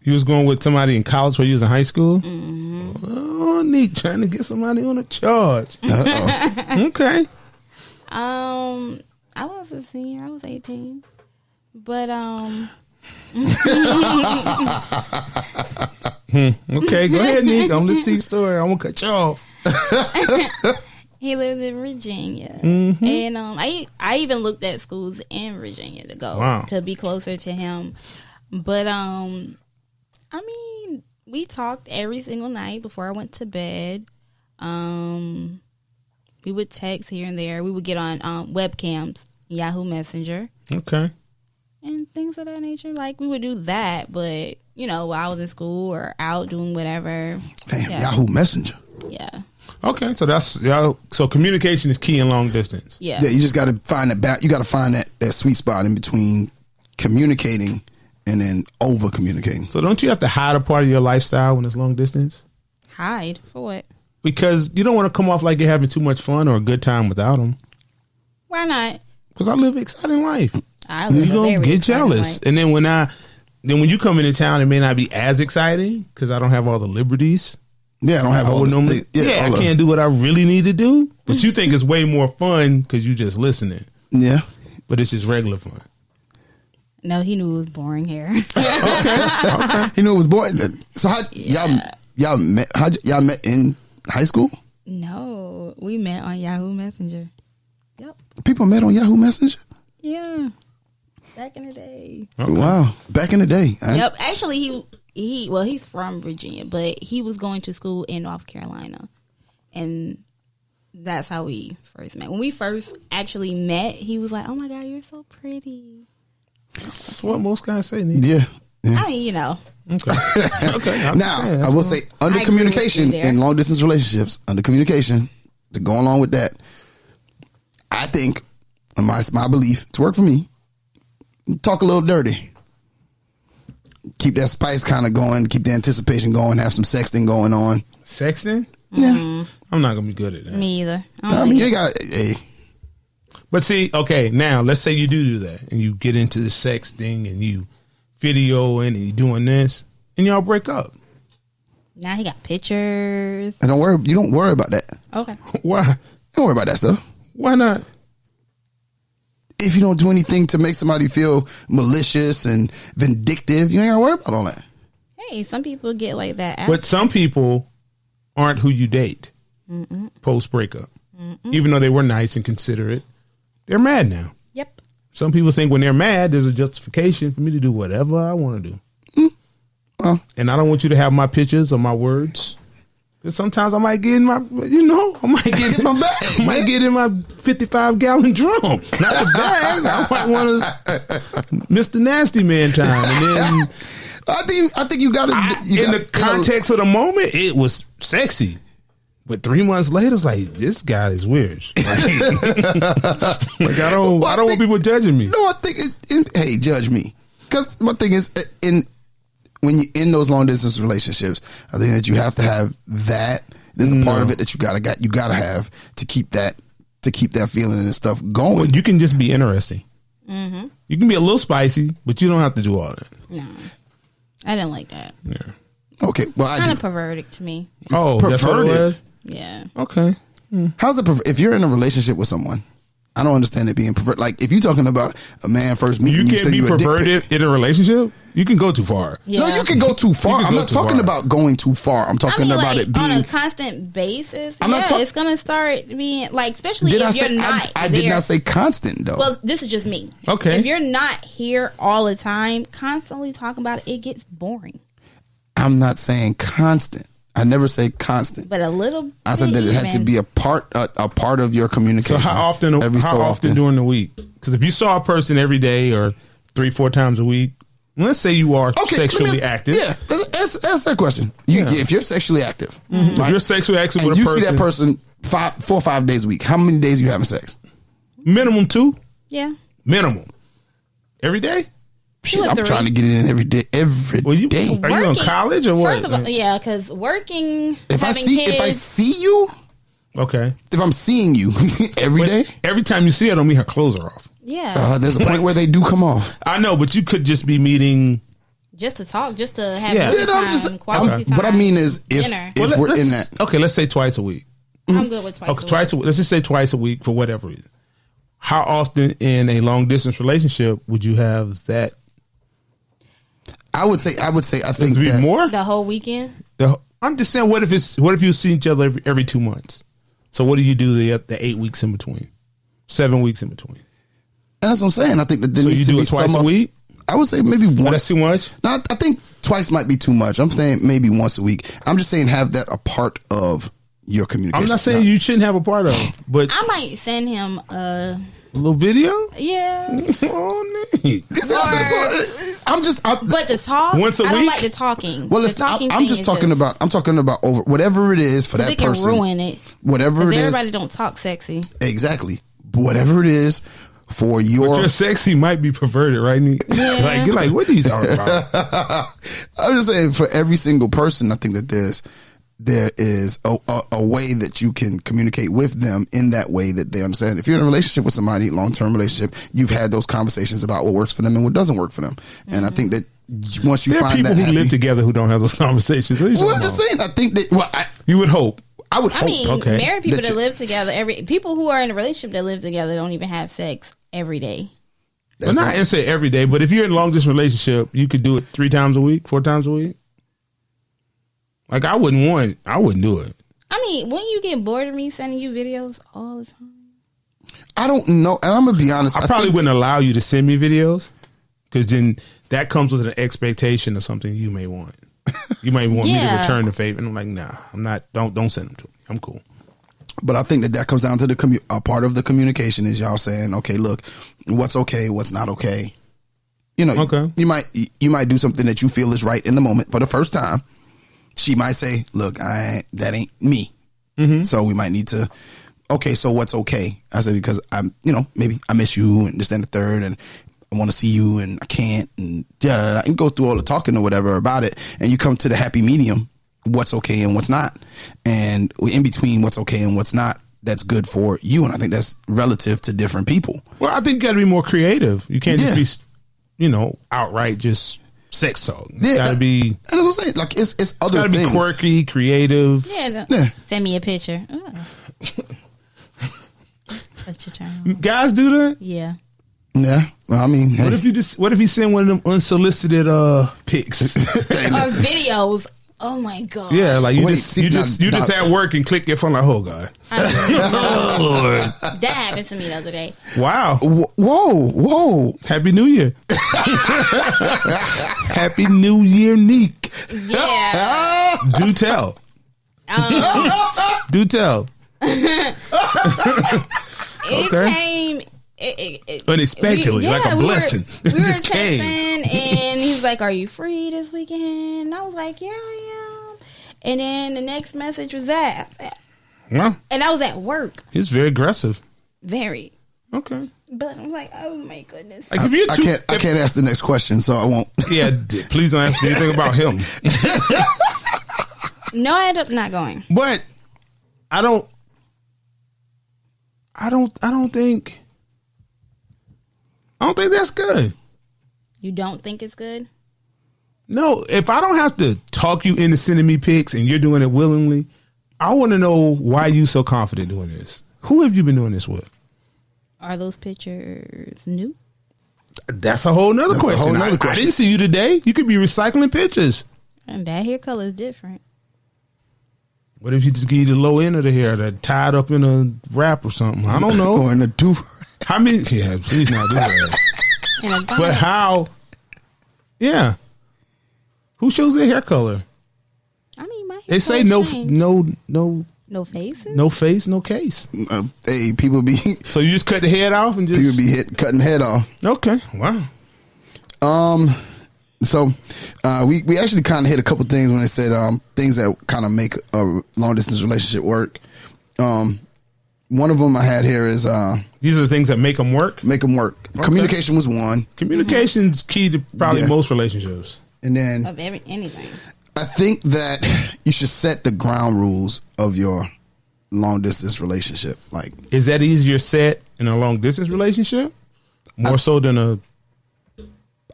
You was going with somebody in college while you was in high school? Mm-hmm. Oh, Nique, trying to get somebody on a charge. Uh-oh. Okay. I I was a senior. I was 18. But Okay, go ahead, Nique. I'm listening to your story. I'm gonna cut you off. he lived in Virginia, and I even looked at schools in Virginia to go to be closer to him. But I mean, we talked every single night before I went to bed. We would text here and there. We would get on webcams, Yahoo Messenger. Okay. And things of that nature. Like, we would do that, but, you know, while I was in school or out doing whatever. Damn, Yahoo Messenger. Yeah. Okay, so so communication is key in long distance. Yeah. Yeah, you just got to find you got to find that sweet spot in between communicating and then over communicating. So don't you have to hide a part of your lifestyle when it's long distance? Hide? For what? Because you don't want to come off like you're having too much fun or a good time without them. Why not? Because I live an exciting life. I live you gonna get jealous, and then when you come into town, it may not be as exciting because I don't have all the liberties. Yeah, I don't have all this. I can't do what I really need to do. But you think it's way more fun because you just listening. Yeah, but it's just regular fun. No, he knew it was boring here. Okay. He knew it was boring. So how y'all met? How y'all met in high school? No, we met on Yahoo Messenger. Yep. People met on Yahoo Messenger? Yeah. Back in the day. Okay. Wow. Back in the day. Yep. Actually, he's from Virginia, but he was going to school in North Carolina. And that's how we first met. When we first actually met, he was like, "Oh my God, you're so pretty." That's what most guys say, Nique. Yeah. I mean, you know. Okay. Now, I will say, under communication in long distance relationships, under communication, to go along with that, I think, my belief, to work for me, talk a little dirty. Keep that spice kind of going, keep the anticipation going, have some sexting going on. Sexting? Yeah. I'm not going to be good at that. Me either. I mean, you got, hey. But see, okay, now let's say you do that and you get into the sexting and you videoing and you doing this and y'all break up. Now he got pictures. And you don't worry about that. Okay. Why? Don't worry about that stuff. Why not? If you don't do anything to make somebody feel malicious and vindictive, you ain't gotta worry about all that. Hey, some people get like that. But some people aren't who you date post breakup. Even though they were nice and considerate, they're mad now. Yep. Some people think when they're mad, there's a justification for me to do whatever I want to do. And I don't want you to have my pictures or my words. Because sometimes I might get in my, I might get in my bag. I might get in my 55-gallon drum. Not the bag. I might want to Mr. Nasty Man time. And then I think you got to. In the context of the moment, it was sexy. But 3 months later, it's like, this guy is weird. Like I don't want people judging me. No, I think hey, judge me. Because my thing is, when you're in those long distance relationships, I think that you have to have that. There's a part of it that you gotta have to keep that feeling and stuff going. Well, you can just be interesting. Mm-hmm. You can be a little spicy, but you don't have to do all that. No, I didn't like that. Yeah. Okay. Well, I kind of perverted to me. Oh, that's what it was? Yeah. Okay. How's it? If you're in a relationship with someone, I don't understand it being perverted. Like if you're talking about a man first meeting, you can't be perverted in a relationship. You can go too far. Yeah. No, you can go too far. I'm not talking about going too far. I'm talking about it being on a constant basis. It's gonna start being like, especially if you're not. I did not say constant though. Well, this is just me. Okay. If you're not here all the time, constantly talking about it, it gets boring. I'm not saying constant. I never say constant, but a little. I said that it had to be a part of your communication. So how often? How often during the week? Because if you saw a person every day or 3-4 times a week, let's say you are sexually active. Yeah, ask that question. If you're sexually active, right? If you're sexually active with a person, you see that person 4 or 5 days a week. How many days are you having sex? Minimum 2. Yeah. Minimum. Every day. Shit, I'm trying to get it in every day. Are you in college or what? First of all, yeah, because working. If I see you, okay. If I'm seeing you every day, every time you see her, don't mean her clothes are off. Yeah, there's a point where they do come off. I know, but you could just be meeting just to talk, just to have quality time. What I mean is, if we're in that, let's say twice a week. I'm good with twice. Okay, twice a week. Let's just say twice a week for whatever reason. how often in a long distance relationship would you have that? I would say. I think that more the whole weekend. I'm just saying. What if you see each other every 2 months? So what do you do the 8 weeks in between, 7 weeks in between? And that's what I'm saying. I think that there so needs you to do be it twice a week. I would say maybe once. That's too much. No, I think twice might be too much. I'm saying maybe once a week. I'm just saying have that a part of your communication. I'm not saying you shouldn't have a part of it, but I might send him a little video. Yeah. Oh, neat. But to talk once a week. I don't like the talking. Well, I'm just talking about. I'm talking about over whatever it is for that person. They can ruin it. Whatever it is. Everybody don't talk sexy. Exactly. Whatever it is for your sexy might be perverted, right? Yeah. like what are you talking about? I'm just saying for every single person, I think that there is a way that you can communicate with them in that way that they understand. If you're in a relationship with somebody, long-term relationship, you've had those conversations about what works for them and what doesn't work for them. Mm-hmm. And I think that once you find that, people who live together who don't have those conversations. Well, I'm just saying. I think that you would hope. I would hope. I mean, married people that live together, people who are in a relationship that live together don't even have sex every day. Well, not and say every day, but if you're in a long distance relationship, you could do it 3 times a week, 4 times a week. Like I wouldn't do it. I mean, wouldn't you get bored of me sending you videos all the time? I don't know, and I'm gonna be honest. I probably wouldn't allow you to send me videos because then that comes with an expectation of something you may want. You might want me to return the favor, and I'm like, nah, I'm not. Don't send them to me. I'm cool. But I think that comes down to a part of the communication is y'all saying, okay, look, what's okay, what's not okay. You know, okay. You might do something that you feel is right in the moment for the first time. She might say, look, that ain't me. Mm-hmm. So we might need to, okay, so what's okay? I said, because maybe I miss you and this and the third and I want to see you and I can't and and go through all the talking or whatever about it. And you come to the happy medium, what's okay and what's not. And in between what's okay and what's not, that's good for you. And I think that's relative to different people. Well, I think you got to be more creative. You can't just be, outright just sex talk. It's got to be. And that's what I'm saying. Like it's other gotta things. Be quirky, creative. Yeah. Send me a picture. Oh. That's your turn. Guys do that. Yeah. Yeah. Well, I mean, hey. What if you send one of them unsolicited pics or videos? Oh my god! Yeah, like you just at work and click your phone like, oh god. Oh Lord, that happened to me the other day. Wow! Whoa! Happy New Year! Happy New Year, Nique. Yeah. Do tell. Do tell. It came. Unexpectedly, like a blessing. We were just texting, came. and he was like, "Are you free this weekend?" And I was like, "Yeah, I am." And then the next message was that, well, and I was at work. He's very aggressive. Very. Okay. But I'm like, oh my goodness. Like I can't ask the next question, so I won't. Yeah, please don't ask me anything about him. No, I ended up not going. But I don't think that's good. You don't think it's good? No, if I don't have to talk you into sending me pics and you're doing it willingly, I want to know why you so confident doing this. Who have you been doing this with? Are those pictures new? That's a whole nother question. I didn't see you today. You could be recycling pictures. And that hair color is different. What if you just give you the low end of the hair that tied up in a wrap or something? I don't know. Or in a do. How many? Yeah, please not do that. But how? Yeah. Who shows their hair color? I mean, my hair they say no faces, no face, no case. Hey, people be. So you just cut the head off and just people be cutting the head off. Okay, wow. So we actually kind of hit a couple things when they said things that kind of make a long distance relationship work. One of them I had here is these are the things that make them work. Make them work. Okay. Communication was one. Communication's key to probably most relationships. And then of anything. I think that you should set the ground rules of your long distance relationship. Like, is that easier set in a long distance relationship more so than a?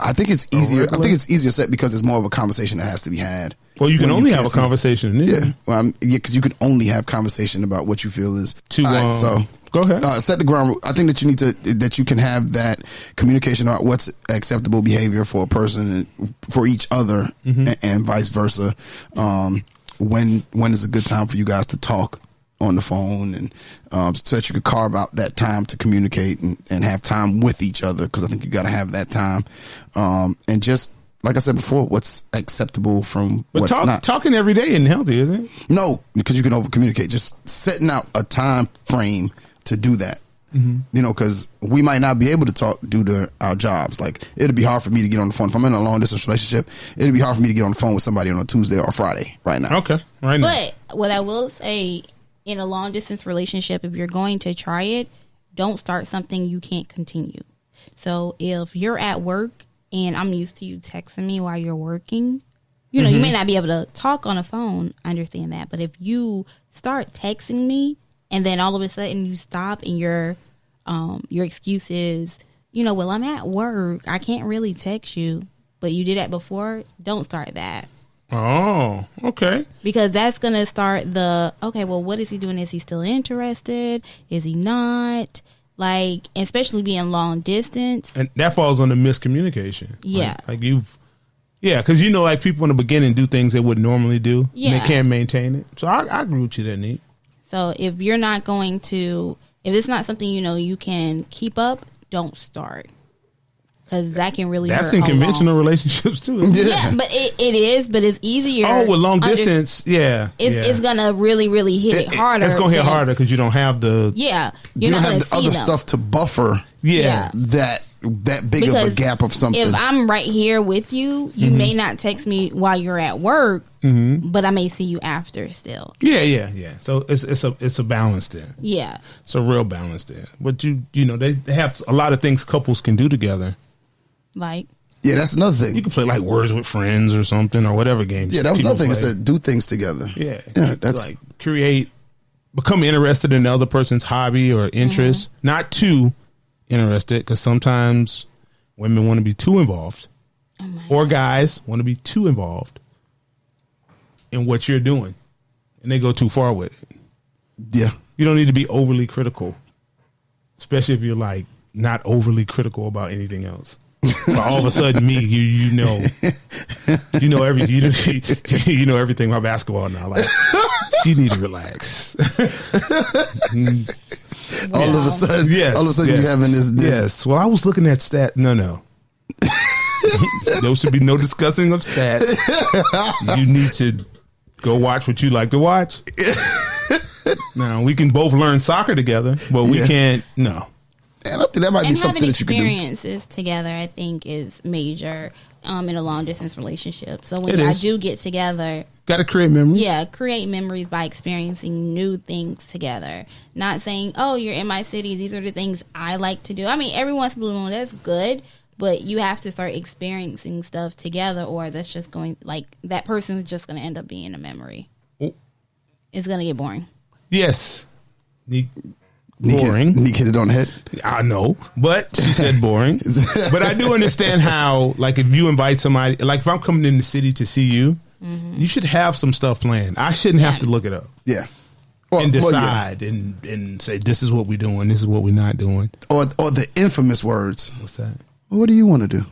I think it's easier. I think it's easier set because it's more of a conversation that has to be had. Well, you can only have a conversation. Yeah, well, because you can only have conversation about what you feel is to Go ahead. Set the ground. I think that you can have that communication about what's acceptable behavior for a person and for each other, and vice versa. When is a good time for you guys to talk on the phone, and so that you could carve out that time to communicate and have time with each other, because I think you got to have that time. And just like I said before, what's acceptable from what's not. Talking every day isn't healthy, is it? No, because you can over communicate. Just setting out a time frame to do that. Because we might not be able to talk due to our jobs. Like, it'd be hard for me to get on the phone. If I'm in a long distance relationship, it'd be hard for me to get on the phone with somebody on a Tuesday or a Friday right now. Okay, right now. But what I will say, in a long distance relationship, if you're going to try it, don't start something you can't continue. So if you're at work and I'm used to you texting me while you're working, you may not be able to talk on a phone. I understand that. But if you start texting me, and then all of a sudden you stop and your excuse is, well, I'm at work, I can't really text you, but you did that before, don't start that. Oh, okay. Because that's going to start okay, well, what is he doing? Is he still interested? Is he not? Like, especially being long distance. And that falls on the miscommunication. Yeah. Because like people in the beginning do things they wouldn't normally do. Yeah. And they can't maintain it. So I agree with you there, Nique. So if you're not going to, if it's not something you can keep up, don't start. Because that can really That's hurt. in conventional relationships too. Yeah, but it is, but it's easier. Oh, with long distance, It's going to really, really hit it harder. It's going to hit harder because you don't have the... Yeah. You don't have the other stuff to buffer that big because of a gap of something. If I'm right here with you, you may not text me while you're at work, but I may see you after still. Yeah. So it's a balance there. Yeah. It's a real balance there. But they have a lot of things couples can do together. Like? Yeah, that's another thing. You can play like Words with Friends or something, or whatever game. Yeah, that was another thing. It said do things together. Yeah, that's like become interested in the other person's hobby or interest. Not too interested, because sometimes women want to be too involved, or guys want to be too involved in what you're doing, and they go too far with it. Yeah, you don't need to be overly critical, especially if you're like not overly critical about anything else. But all of a sudden, me, you know everything about basketball now. Like, she need to relax. All of a sudden, you're having this. Yes. Well, I was looking at stat. No. There should be no discussing of stats. You need to go watch what you like to watch. Now, we can both learn soccer together, but we can't. No. And I think that might be something that you can do. Having experiences together, I think, is major in a long distance relationship. So when I do get together, got to create memories. Yeah, create memories by experiencing new things together. Not saying, "Oh, you're in my city. These are the things I like to do." I mean, every once in a blue moon, that's good, but you have to start experiencing stuff together, or that's just going that person's just going to end up being a memory. Oh. It's going to get boring. Yes. Boring. Nique hit it on the head. I know, but she said boring. But I do understand how, like, if you invite somebody, like if I'm coming in the city to see you, you should have some stuff planned. I shouldn't have to look it up. Yeah. And decide and say, this is what we're doing, this is what we're not doing. Or the infamous words. What's that? What do you want to do?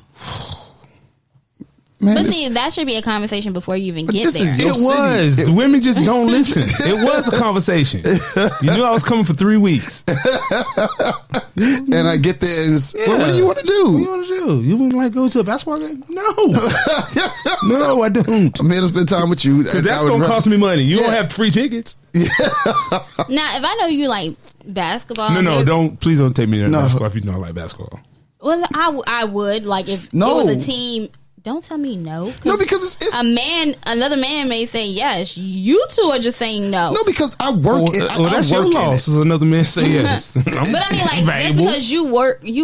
Man, but see, that should be a conversation before you even get there. It was. The women just don't listen. It was a conversation. You knew I was coming for 3 weeks. And I get there and it's, well, what do you want to do? What do you want to do? You want to like go to a basketball game? No. No, I don't. I'm here to spend time with you. Because that's going to cost me money. You don't have free tickets. Now, if I know you like basketball. No, please don't take me to basketball if you know I like basketball. Well, I would. Like, if it was a team. Don't tell me no. No, because it's another man may say yes. You two are just saying no. No, because I work. That's your loss. Is another man say yes. But I mean, like, just because you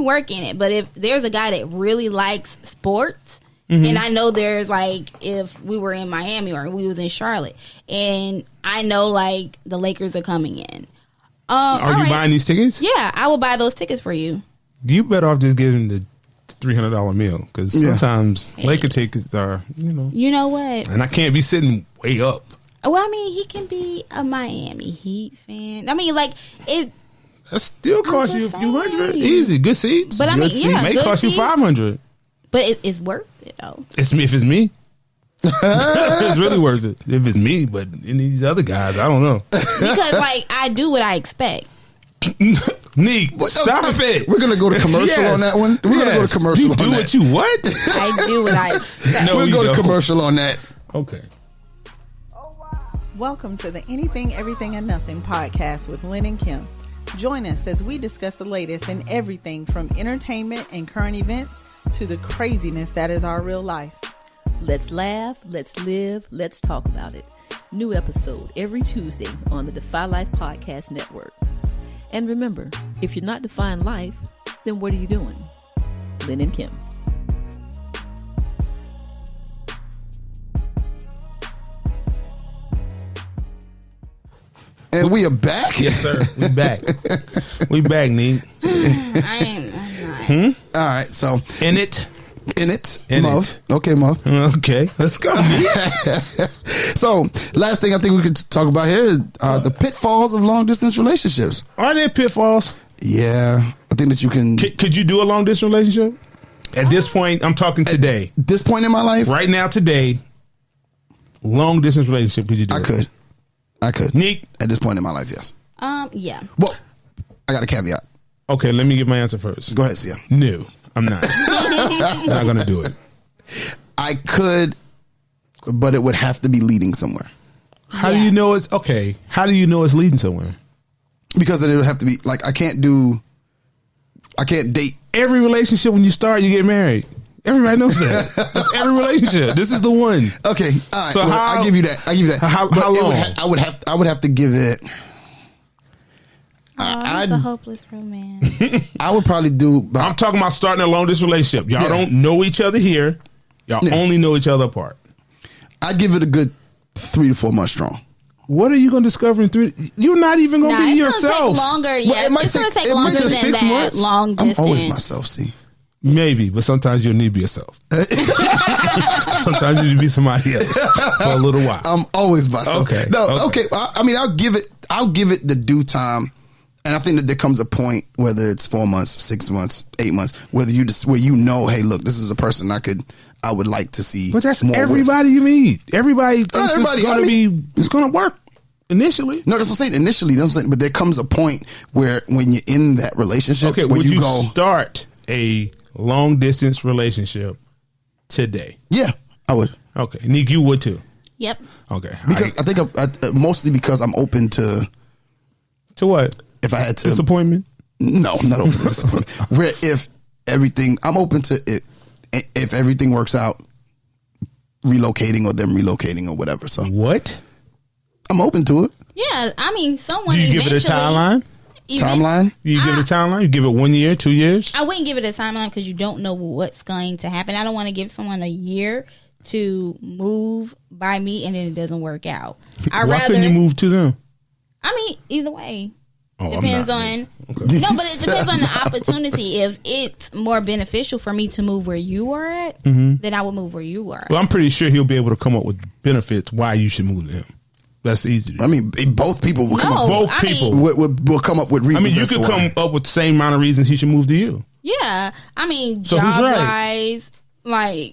work in it. But if there's a guy that really likes sports, and I know there's like, if we were in Miami or we was in Charlotte, and I know like the Lakers are coming in. Are you buying these tickets? Yeah, I will buy those tickets for you. You better off just giving the $300 meal, because sometimes Laker tickets are, You know what? And I can't be sitting way up. Well, I mean, he can be a Miami Heat fan. I mean, like it. That still cost you a few hundred. Easy. Good seats. But I mean, yeah, may cost you $500. But it's worth it though. If it's me. It's really worth it. If it's me, but any of these other guys, I don't know. Because like I do what I expect. Nique, stop it. We're gonna go to commercial on that one. We're gonna go to commercial. You do what you what? I do what I expect. No, we'll go to commercial on that. Okay. Welcome to the Anything, Everything, and Nothing podcast with Lynn and Kim. Join us as we discuss the latest in everything from entertainment and current events to the craziness that is our real life. Let's laugh, let's live, let's talk about it. New episode every Tuesday on the Defy Life Podcast Network. And remember, if you're not defying life, then what are you doing? Lynn and Kim. And we are back. Yes, sir. We back. We back, Nique. I'm not. All right. So In it. Muff. Okay, Muff. Okay. Let's go. So last thing I think we could talk about here is the pitfalls of long distance relationships. Are there pitfalls? Yeah, I think that you can. Could you do a long distance relationship? At this point, I'm talking today. At this point in my life, Right now, today, long distance relationship, could you do it? I could. Nique? At this point in my life, yes. Yeah. Well, I got a caveat. Okay, let me get my answer first. Go ahead, Sia. No, I'm not. I'm not going to do it. I could, but it would have to be leading somewhere. How do you know it's okay? How do you know it's leading somewhere? Because then it would have to be like I can't date. Every relationship, when you start, you get married. Everybody knows that. That's every relationship. This is the one. Okay, all right. So I'll give you that. How But long? I would have to give it. It's a hopeless romance. I would probably do. I'm talking about starting a long distance relationship. Y'all don't know each other here. Y'all only know each other apart. I'd give it a good 3 to 4 months strong. What are you going to discover in 3? You're not even going to be it's yourself. Gonna take longer. Yeah, it's going to take longer than 6 that. months. Long distance. I'm always myself. See. Maybe, but sometimes you'll need to be yourself. Sometimes you need to be somebody else for a little while. I'm always myself. Okay. Okay. I mean, I'll give it the due time, and I think that there comes a point, whether it's 4 months, 6 months, 8 months, where you know, hey, look, this is a person I would like to see. But that's more everybody with. you meet. Everybody thinks Everybody, it's going to work initially. No, that's what I'm saying. Initially, that's what I'm saying. But there comes a point where when you're in that relationship, Okay, where would you go start a long distance relationship today? Yeah, I would. Okay, Nique, you would too. Yep. Okay, Because I think mostly because I'm open to what? if I had to Disappointment. No, I'm not open to disappointment. Where I'm open to it if everything works out, relocating or them relocating or whatever. So What? I'm open to it. Yeah, I mean, someone. Do you give it a timeline? Timeline? You give it a timeline? You give it 1 year, 2 years? I wouldn't give it a timeline because you don't know what's going to happen. I don't want to give someone a year to move by me and then it doesn't work out. Why couldn't you move to them? I mean, either way. Oh, Depends on Okay. no, but it depends on the opportunity. If it's more beneficial for me to move where you are at, then I will move where you are. Well, I'm pretty sure he'll be able to come up with benefits why you should move to him. That's easy. I mean, both people will come up. Both people will come up with reasons. I mean, you could come up with the same amount of reasons he should move to you. Yeah, I mean, So who's job right? wise,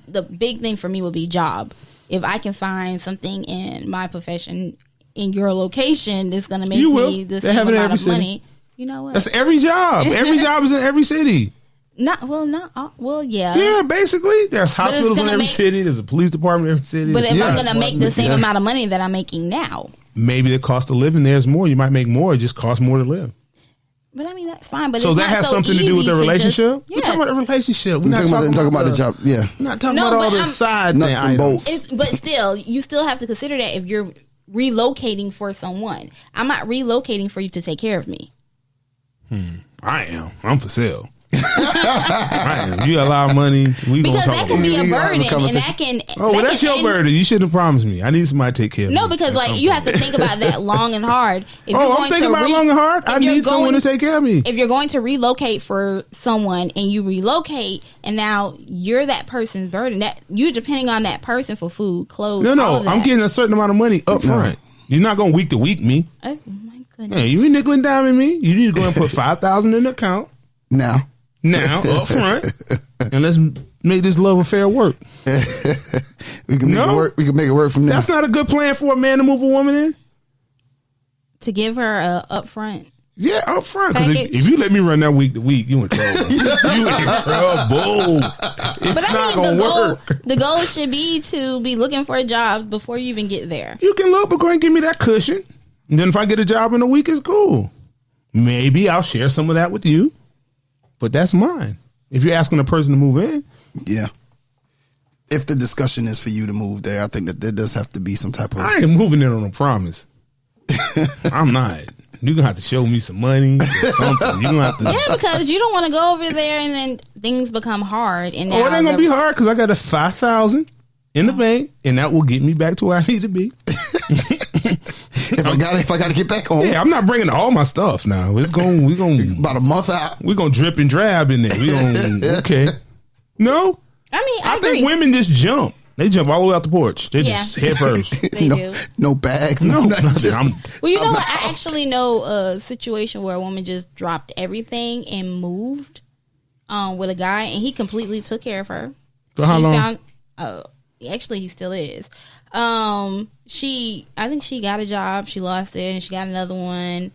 the big thing for me would be job. If I can find something in my profession in your location that's going to make me the same amount of money, you know what? That's every job. Every job is in every city. Yeah. Yeah, basically, there's hospitals in every city. There's a police department in every city. But if I'm going to make the same amount of money that I'm making now, maybe the cost of living there is more. You might make more. It just costs more to live. but I mean that's fine. But So it's that not has so something to do with the easy relationship. yeah. We're talking about the relationship. We're We're not talking about the job. Yeah, We're not talking No, about all but the I'm- side nuts and items. bolts. But still, you still have to consider that if you're relocating for someone. I'm not relocating for you to take care of me. I am. I'm for sale. I am. You got a lot of money. We gonna Because talk that about can be it. a We gonna have a burden, and conversation. that can. Oh, well, that that's can your end- burden. You shouldn't have promised me. I need somebody to take care of me. No, because at like some you have point. to think about that long and hard. If I'm thinking about it long and hard. I need someone to take care of me. If you're going to relocate for someone and you relocate, and now you're that person's burden, that you're depending on that person for food, clothes. all No, of I'm that. getting a certain amount of money up front. You're not going week to week me. Oh my Hey, you ain't nickel and diming me. You need to go and put $5,000 in the account now up front, and let's make this love affair work. We can make it work. We can make it work from there. That's not a good plan for a man to move a woman in. To give her a upfront. Yeah, up front. Because if you let me run that week to week, you in trouble. You in trouble. It's not going to work. The goal should be to be looking for a job before you even get there. You can look, but go ahead and give me that cushion. And then if I get a job in a week, it's cool. Maybe I'll share some of that with you. But that's mine. If you're asking a person to move in. Yeah. If the discussion is for you to move there, I think that there does have to be some type of... I ain't moving in on a promise. I'm not. You're going to have to show me some money or something. You're gonna have to... Yeah, because you don't want to go over there and then things become hard. And now it ain't going to be hard because I got a $5,000 in the bank, and that will get me back to where I need to be. If I got to get back home. Yeah, I'm not bringing all my stuff now. We're going about a month out. We're going to drip and drab in there. Okay. No? I think women just jump. They jump all the way out the porch. They just head first. They do. No bags. No nothing. Well, you know what? I actually know a situation where a woman just dropped everything and moved with a guy, and he completely took care of her. For how long? Actually, he still is. I think she got a job. She lost it, and she got another one.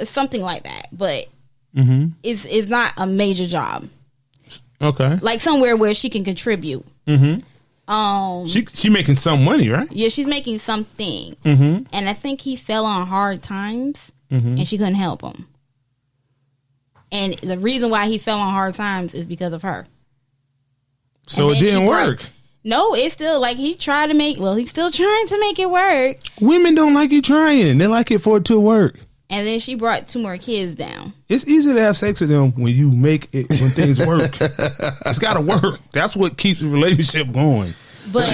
Something like that. But it's not a major job. Okay. Like somewhere where she can contribute. She making some money, right? Yeah, she's making something. And I think he fell on hard times, and she couldn't help him. And the reason why he fell on hard times is because of her. So it didn't work. No, it's still like he's still trying to make it work. Women don't like you trying. They like it for it to work. And then she brought 2 more kids down. It's easy to have sex with them when you make it, when things work. It's got to work. That's what keeps the relationship going. But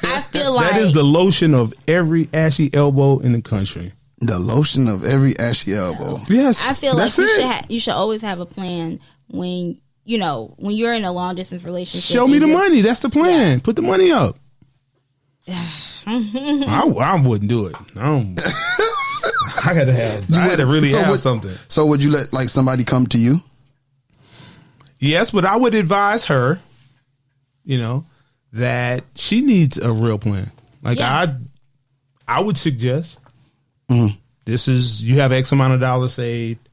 I feel like... That is the lotion of every ashy elbow in the country. The lotion of every ashy elbow. Yes. I feel like you should always have a plan when you're in a long distance relationship. Show me the money. That's the plan. Yeah. Put the money up. I wouldn't do it. I had to really have something. So would you let like somebody come to you? Yes, but I would advise her, that she needs a real plan. Like I would suggest this is, you have X amount of dollars saved.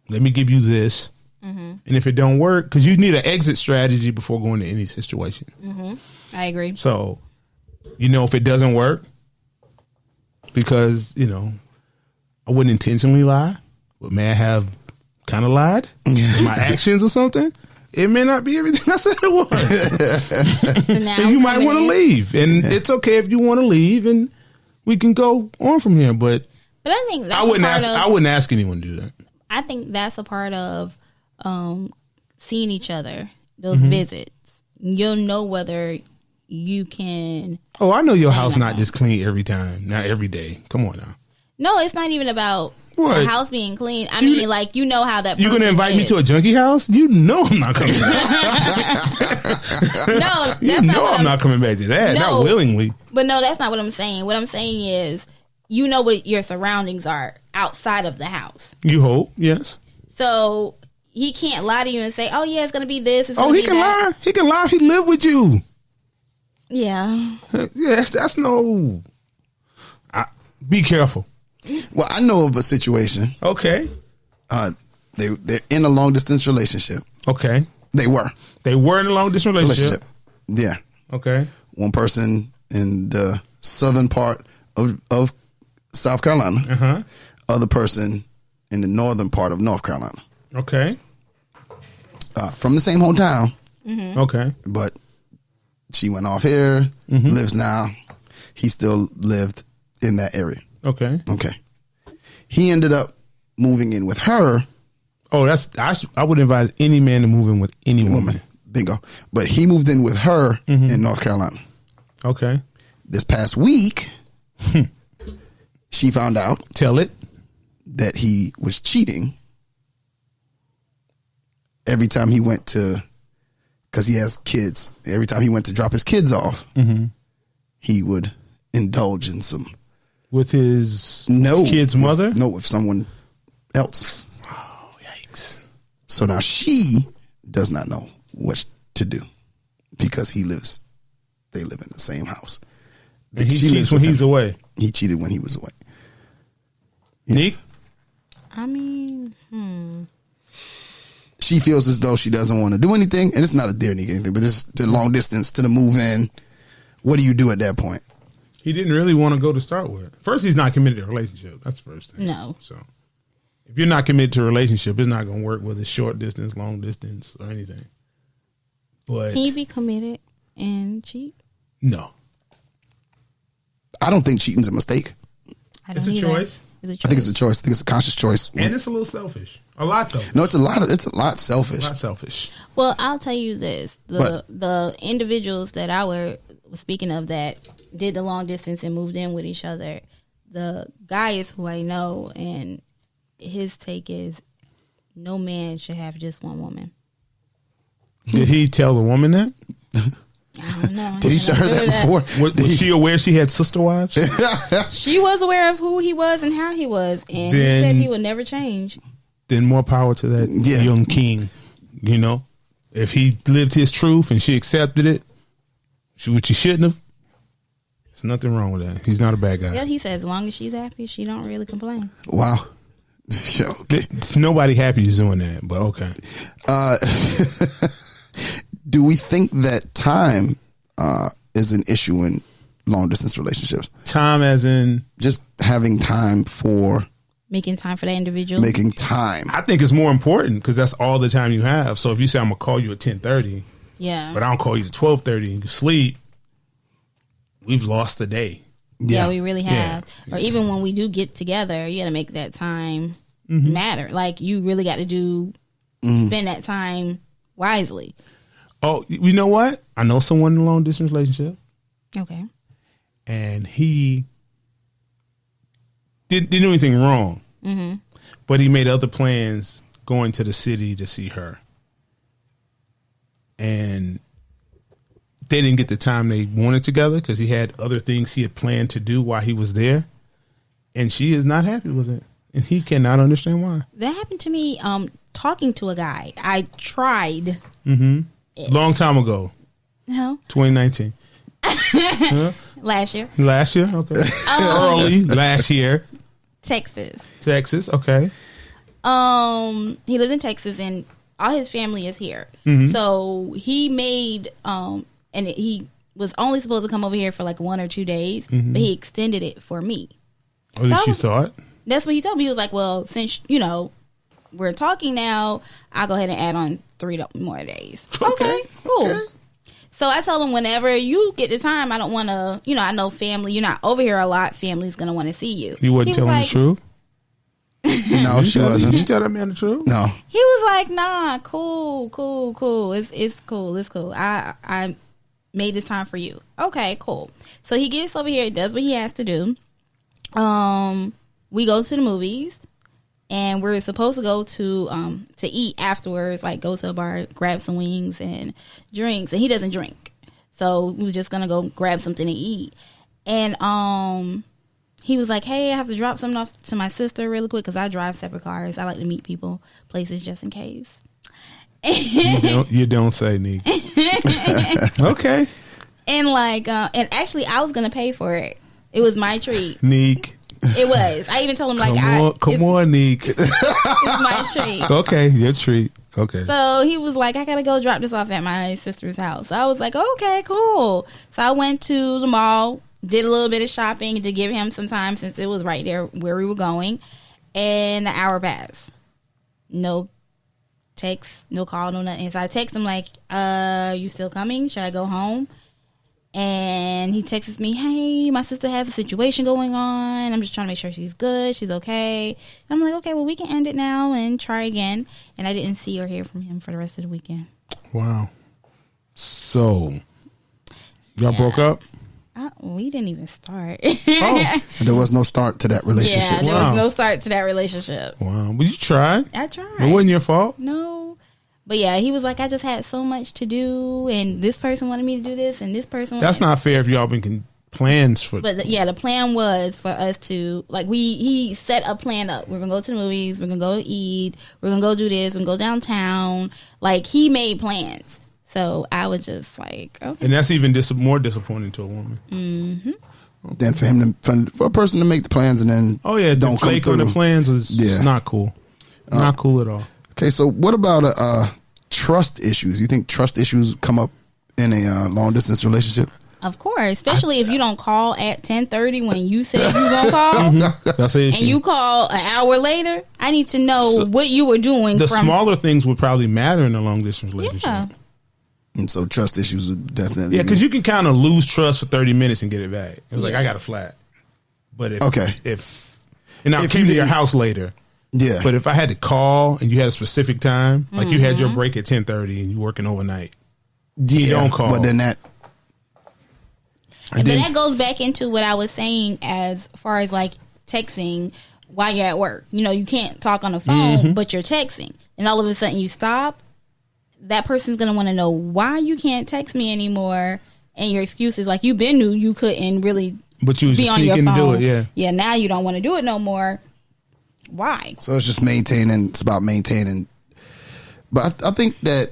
Let me give you this. And if it don't work, because you need an exit strategy before going to any situation. I agree. So, if it doesn't work, because, I wouldn't intentionally lie, but may I have kind of lied? My actions or something? It may not be everything I said it was. And you might want to leave. And it's okay if you want to leave, and we can go on from here. But I think that's I wouldn't ask anyone to do that. I think that's a part of seeing each other, those visits. You'll know whether you can. Oh, I know your house not this clean every time, not every day. Come on now. No, it's not even about the house being clean. I mean, like, how that. You gonna invite me to a junkie house? You know I'm not coming back. No, I'm not coming back to that. No, not willingly. But no, that's not what I'm saying. What I'm saying is, what your surroundings are outside of the house. You hope, yes. So he can't lie to you and say, "Oh yeah, it's gonna be this." He can lie. He can lie. He live with you. Yeah. Yes, that's no. Be careful. Well, I know of a situation. Okay. They're in a long distance relationship. Okay. They were in a long distance relationship. Yeah. Okay. One person in the southern part of South Carolina. Other person in the northern part of North Carolina. Okay. From the same hometown. Okay. But she went off here, lives now. He still lived in that area. Okay. He ended up moving in with her. Oh, I would advise any man to move in with any woman. Bingo. But he moved in with her in North Carolina. Okay. This past week, she found out. Tell it. That he was cheating every time he went to, because he has kids. Every time he went to drop his kids off, he would indulge in some With his kid's mother? With someone else. Oh, yikes. So now she does not know what to do because they live in the same house. And he cheats when he's away. He cheated when he was away. Yes. Nique? I mean, She feels as though she doesn't want to do anything, and it's not a dear Nique anything, but it's the long distance to the move in. What do you do at that point? He didn't really want to go to start with. First, he's not committed to a relationship. That's the first thing. No. So, if you're not committed to a relationship, it's not going to work whether it's short distance, long distance, or anything. But can you be committed and cheat? No. I don't think cheating's a mistake. It's a choice. I think it's a choice. I think it's a conscious choice. And it's a little selfish. A lot selfish. No, it's a lot selfish. A lot selfish. Well, I'll tell you this. The individuals that I was speaking of that did the long distance and moved in with each other, the guy is who I know, and his take is no man should have just one woman. Did he tell the woman that? I don't know. Did he tell her that before? Was she aware she had sister wives? She was aware of who he was and how he was, and he said he would never change. Then more power to that young king. You know, if he lived his truth and she accepted it, which she shouldn't have. There's nothing wrong with that. He's not a bad guy. Yeah, he said as long as she's happy, she don't really complain. Wow. Okay. Nobody happy is doing that, but okay. Do we think that time is an issue in long distance relationships? Time as in? Just having time for... Making time for that individual? Making time. I think it's more important because that's all the time you have. So if you say, I'm going to call you at 10:30, but I don't call you at 12:30 and you sleep, we've lost the day. Yeah, we really have. Yeah. Or even when we do get together, you got to make that time matter. Like, you really got to spend that time wisely. Oh, you know what? I know someone in a long distance relationship. Okay. And he didn't do anything wrong. Mm-hmm. But he made other plans going to the city to see her. And they didn't get the time they wanted together because he had other things he had planned to do while he was there. And she is not happy with it. And he cannot understand why. That happened to me talking to a guy. I tried. Mm-hmm. Long time ago. No. 2019. Last year. Last year? Okay. Early last year. Texas. Okay. He lives in Texas and all his family is here. Mm-hmm. So he made, and he was only supposed to come over here for like 1 or 2 days, but he extended it for me. Oh, so you saw it? That's what he told me. He was like, well, since, we're talking now, I'll go ahead and add on 3 more days. Okay, cool. Okay. So I told him whenever you get the time, I don't want to, I know family, you're not over here a lot. Family's going to want to see you. You wouldn't tell him the truth? No, she wasn't. You tell that man the truth? No. He was like, nah, cool. It's cool. I made this time for you. Okay, cool. So he gets over here, does what he has to do. We go to the movies. And we're supposed to go to eat afterwards, like go to a bar, grab some wings and drinks. And he doesn't drink. So we were just going to go grab something to eat. And he was like, hey, I have to drop something off to my sister really quick because I drive separate cars. I like to meet people, places just in case. You don't say, Nique. Okay. And and actually I was going to pay for it. It was my treat. Nique. It was. I even told him come on, Nique. It's my treat. Okay, your treat. Okay. So he was like, I gotta go drop this off at my sister's house. So I was like, okay, cool. So I went to the mall, did a little bit of shopping to give him some time since it was right there where we were going. And an hour passed. No text, no call, no nothing. So I text him like, you still coming? Should I go home? And he texts me, hey, my sister has a situation going on. I'm just trying to make sure she's good. She's okay. And I'm like, okay, well, we can end it now and try again. And I didn't see or hear from him for the rest of the weekend. Wow. So, y'all broke up? We didn't even start. Oh, there was no start to that relationship. Yeah, there was no start to that relationship. Wow. But you tried. I tried. It wasn't your fault. No. But yeah, he was like, I just had so much to do, and this person wanted me to do this, and this person. That's not fair if y'all been plans for. But the plan was for us to he set a plan up. We're gonna go to the movies. We're gonna go eat. We're gonna go do this. We're gonna go downtown. Like, he made plans. So I was just like, okay. And that's even more disappointing to a woman. Mm-hmm. Than for a person to make the plans and then don't flake on the plans is not cool. Not cool at all. Okay, so what about trust issues? You think trust issues come up in a long distance relationship? Of course, especially if you don't call at 10:30 when you said you were gonna call, that's an issue. And you call an hour later. I need to know what you were doing. The smaller things would probably matter in a long distance relationship. Yeah. And so trust issues would definitely because you can kind of lose trust for 30 minutes and get it back. It's like, I got a flat, but if I came to your house later. Yeah. But if I had to call and you had a specific time, like you had your break at 10:30 and you working overnight, you don't call. But then that. But that goes back into what I was saying as far as like texting while you're at work. You know, you can't talk on the phone, but you're texting, and all of a sudden you stop. That person's gonna want to know why you can't text me anymore, and your excuse is like, you been knew you couldn't really, but you was be just on your sneaking phone. To do it, yeah. Now you don't want to do it no more. Why? So it's just maintaining. It's about maintaining. But I think that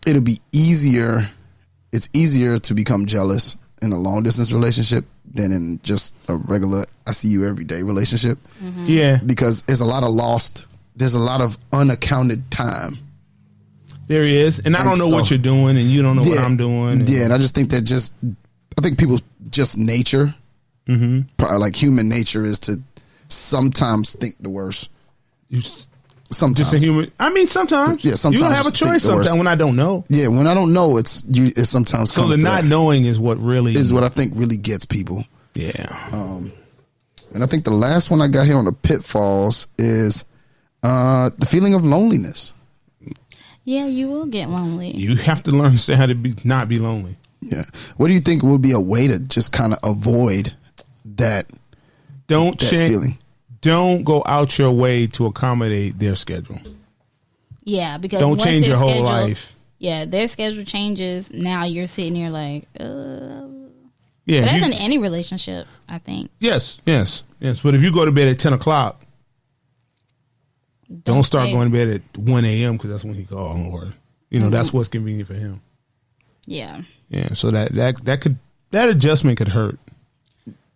it'll be easier. It's easier to become jealous in a long distance relationship than in just a regular I see you every day relationship. Mm-hmm. Yeah, because there's a lot of there's a lot of unaccounted time. There is, and I don't know what you're doing, and you don't know what I'm doing. And I just think that I think people's just nature, like human nature, is to sometimes think the worst. Sometimes, just a human. I mean, sometimes. Yeah, sometimes you don't have a choice. Sometimes when I don't know. Yeah, when I don't know, it's sometimes. So the not knowing is what I think really gets people. Yeah. And I think the last one I got here on the pitfalls is the feeling of loneliness. Yeah, you will get lonely. You have to learn how to not be lonely. Yeah. What do you think would be a way to just kind of avoid that? That feeling. Don't go out your way to accommodate their schedule. Yeah, because don't change your whole life. Yeah, their schedule changes. Now you're sitting here like, yeah. But that's in any relationship, I think. Yes. But if you go to bed at 10 o'clock, don't start going to bed at 1 a.m. because that's when he called, or that's what's convenient for him. Yeah. Yeah. So that adjustment could hurt.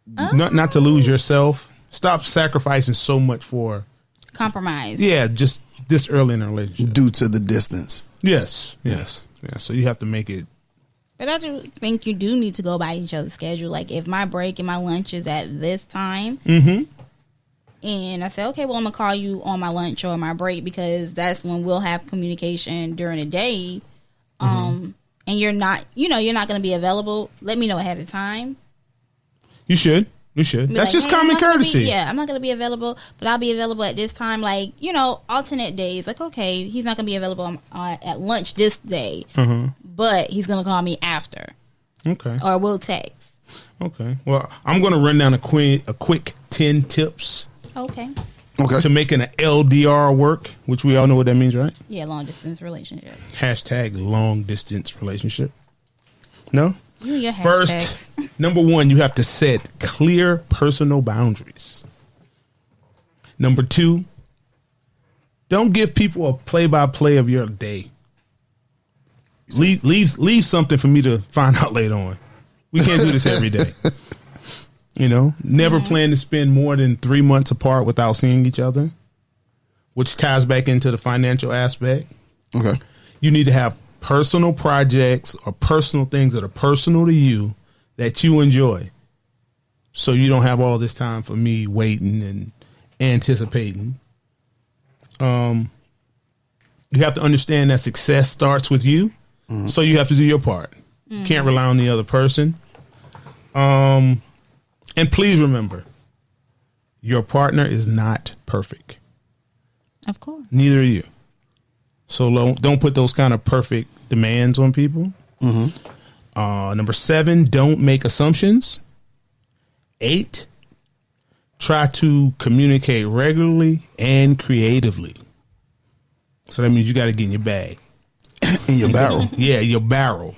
Not to lose yourself. Stop sacrificing so much for compromise. Yeah, just this early in a relationship due to the distance. Yes. So you have to make it. But I do think you do need to go by each other's schedule. Like, if my break and my lunch is at this time. And I say, okay, well, I'm going to call you on my lunch or my break because that's when we'll have communication during the day. And you're not going to be available. Let me know ahead of time. You should. That's just common courtesy. I'm not going to be available, but I'll be available at this time. Like, alternate days. Like, okay, he's not going to be available at lunch this day, but he's going to call me after. Okay. Or we'll text. Okay. Well, I'm going to run down a quick 10 tips. Okay. To making an LDR work, which we all know what that means, right? Yeah, long distance relationship. # long distance relationship. No? Your First, number 1, you have to set clear personal boundaries. Number 2, don't give people a play-by-play of your day. Leave something for me to find out later on. We can't do this every day. Never plan to spend more than 3 months apart without seeing each other, which ties back into the financial aspect. Okay. You need to have personal projects or personal things that are personal to you that you enjoy. So you don't have all this time for me waiting and anticipating. You have to understand that success starts with you. So you have to do your part. You can't rely on the other person. And please remember, your partner is not perfect. Of course. Neither are you. So don't put those kind of perfect demands on people. Number 7, don't make assumptions. 8, try to communicate regularly and creatively. So that means you got to get in your bag. In your barrel. Yeah, your barrel.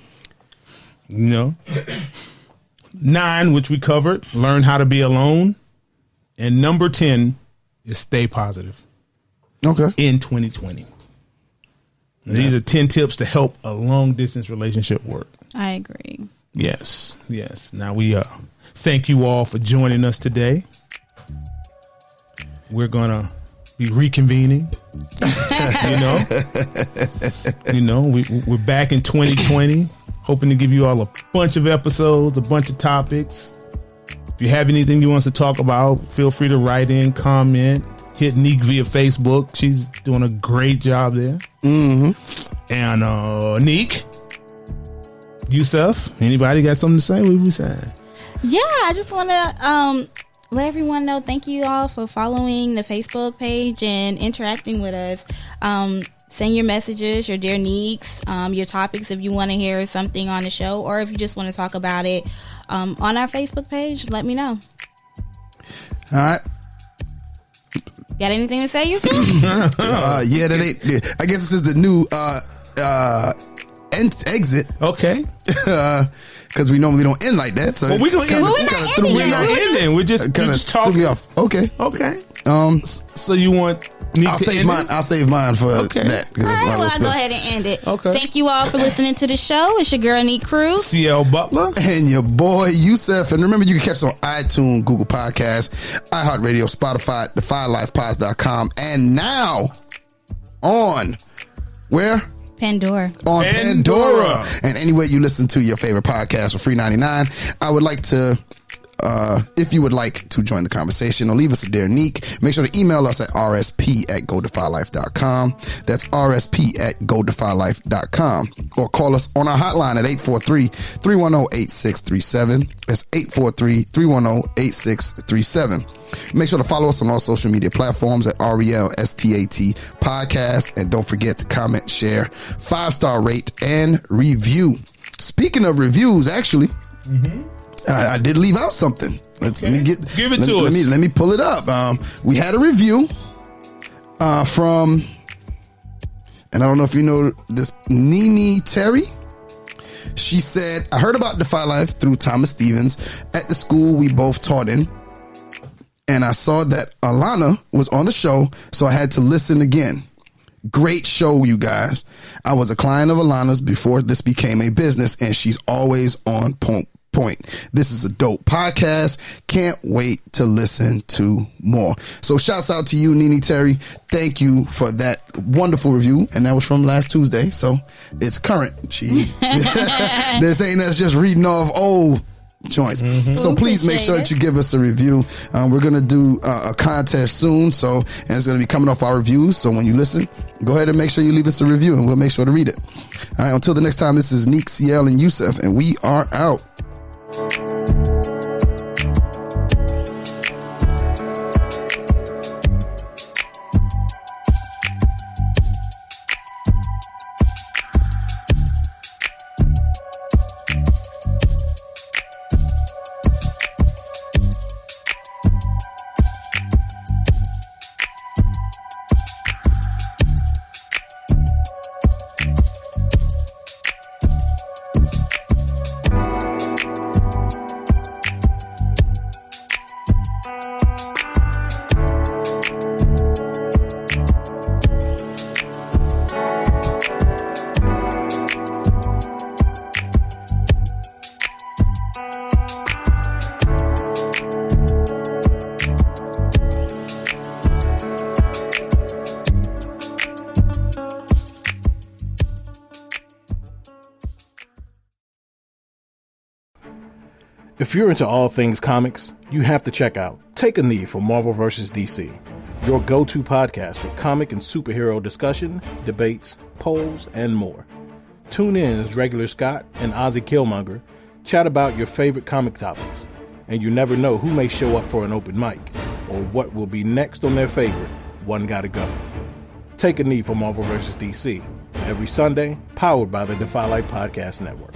9, which we covered, learn how to be alone. And number 10 is stay positive. Okay. In 2020. These are 10 tips to help a long distance relationship work. I agree. Yes. Now we thank you all for joining us today. We're gonna be reconvening. We're back in 2020, hoping to give you all a bunch of episodes, a bunch of topics. If you have anything you want us to talk about, feel free to write in, comment, hit Nique via Facebook. She's doing a great job there. Mm-hmm. And Nique, Yusuf, anybody got something to say? What we saying? Yeah, I just want to let everyone know. Thank you all for following the Facebook page and interacting with us. Send your messages, your dear Niques, your topics if you want to hear something on the show, or if you just want to talk about it on our Facebook page. Let me know. All right. Got anything to say, Yusuf? Yeah, that ain't. I guess this is the new exit. Okay. Because we normally don't end like that. So we're gonna end. We're not ending. We're just talking. Threw me off. Okay. So you want? I'll save mine for that. All right, well, I'll go ahead and end it. Okay. Thank you all for listening to the show. It's your girl, Nique Cruz. CL Butler. And your boy, Yusuf. And remember, you can catch us on iTunes, Google Podcasts, iHeartRadio, Spotify, DefyLifePods.com, and now on where? Pandora. On Pandora. And anywhere you listen to your favorite podcast for free 99. I would like to, if you would like to join the conversation or leave us a dear Nique, make sure to email us at rsp@godefylife.com. That's rsp@godefylife.com. Or call us on our hotline at 843-310-8637. That's 843-310-8637. Make sure to follow us on all social media platforms at RELSTAT Podcast. And don't forget to comment, share, 5-star rate, and review. Speaking of reviews, actually, I did leave out something. Give it to us. Let me pull it up. We had a review from, and I don't know if you know this, Nene Terry. She said, I heard about Defy Life through Thomas Stevens at the school we both taught in. And I saw that Alana was on the show, so I had to listen again. Great show, you guys. I was a client of Alana's before this became a business, and she's always on point. This is a dope podcast. Can't wait to listen to more. So shouts out to you, Nene Terry. Thank you for that wonderful review. And that was from last Tuesday, so it's current. This ain't us just reading off old joints. So please make sure that you give us a review. We're gonna do a contest soon, and it's gonna be coming off our reviews. So when you listen, go ahead and make sure you leave us a review, and we'll make sure to read it. All right, until the next time, this is Nique, CL, and Yusuf, and we are out. If you're into all things comics, you have to check out Take a Knee for Marvel vs. DC, your go-to podcast for comic and superhero discussion, debates, polls, and more. Tune in as Regular Scott and Ozzy Killmonger chat about your favorite comic topics, and you never know who may show up for an open mic or what will be next on their favorite One Gotta Go. Take a Knee for Marvel vs. DC, every Sunday, powered by the Defy Life Podcast Network.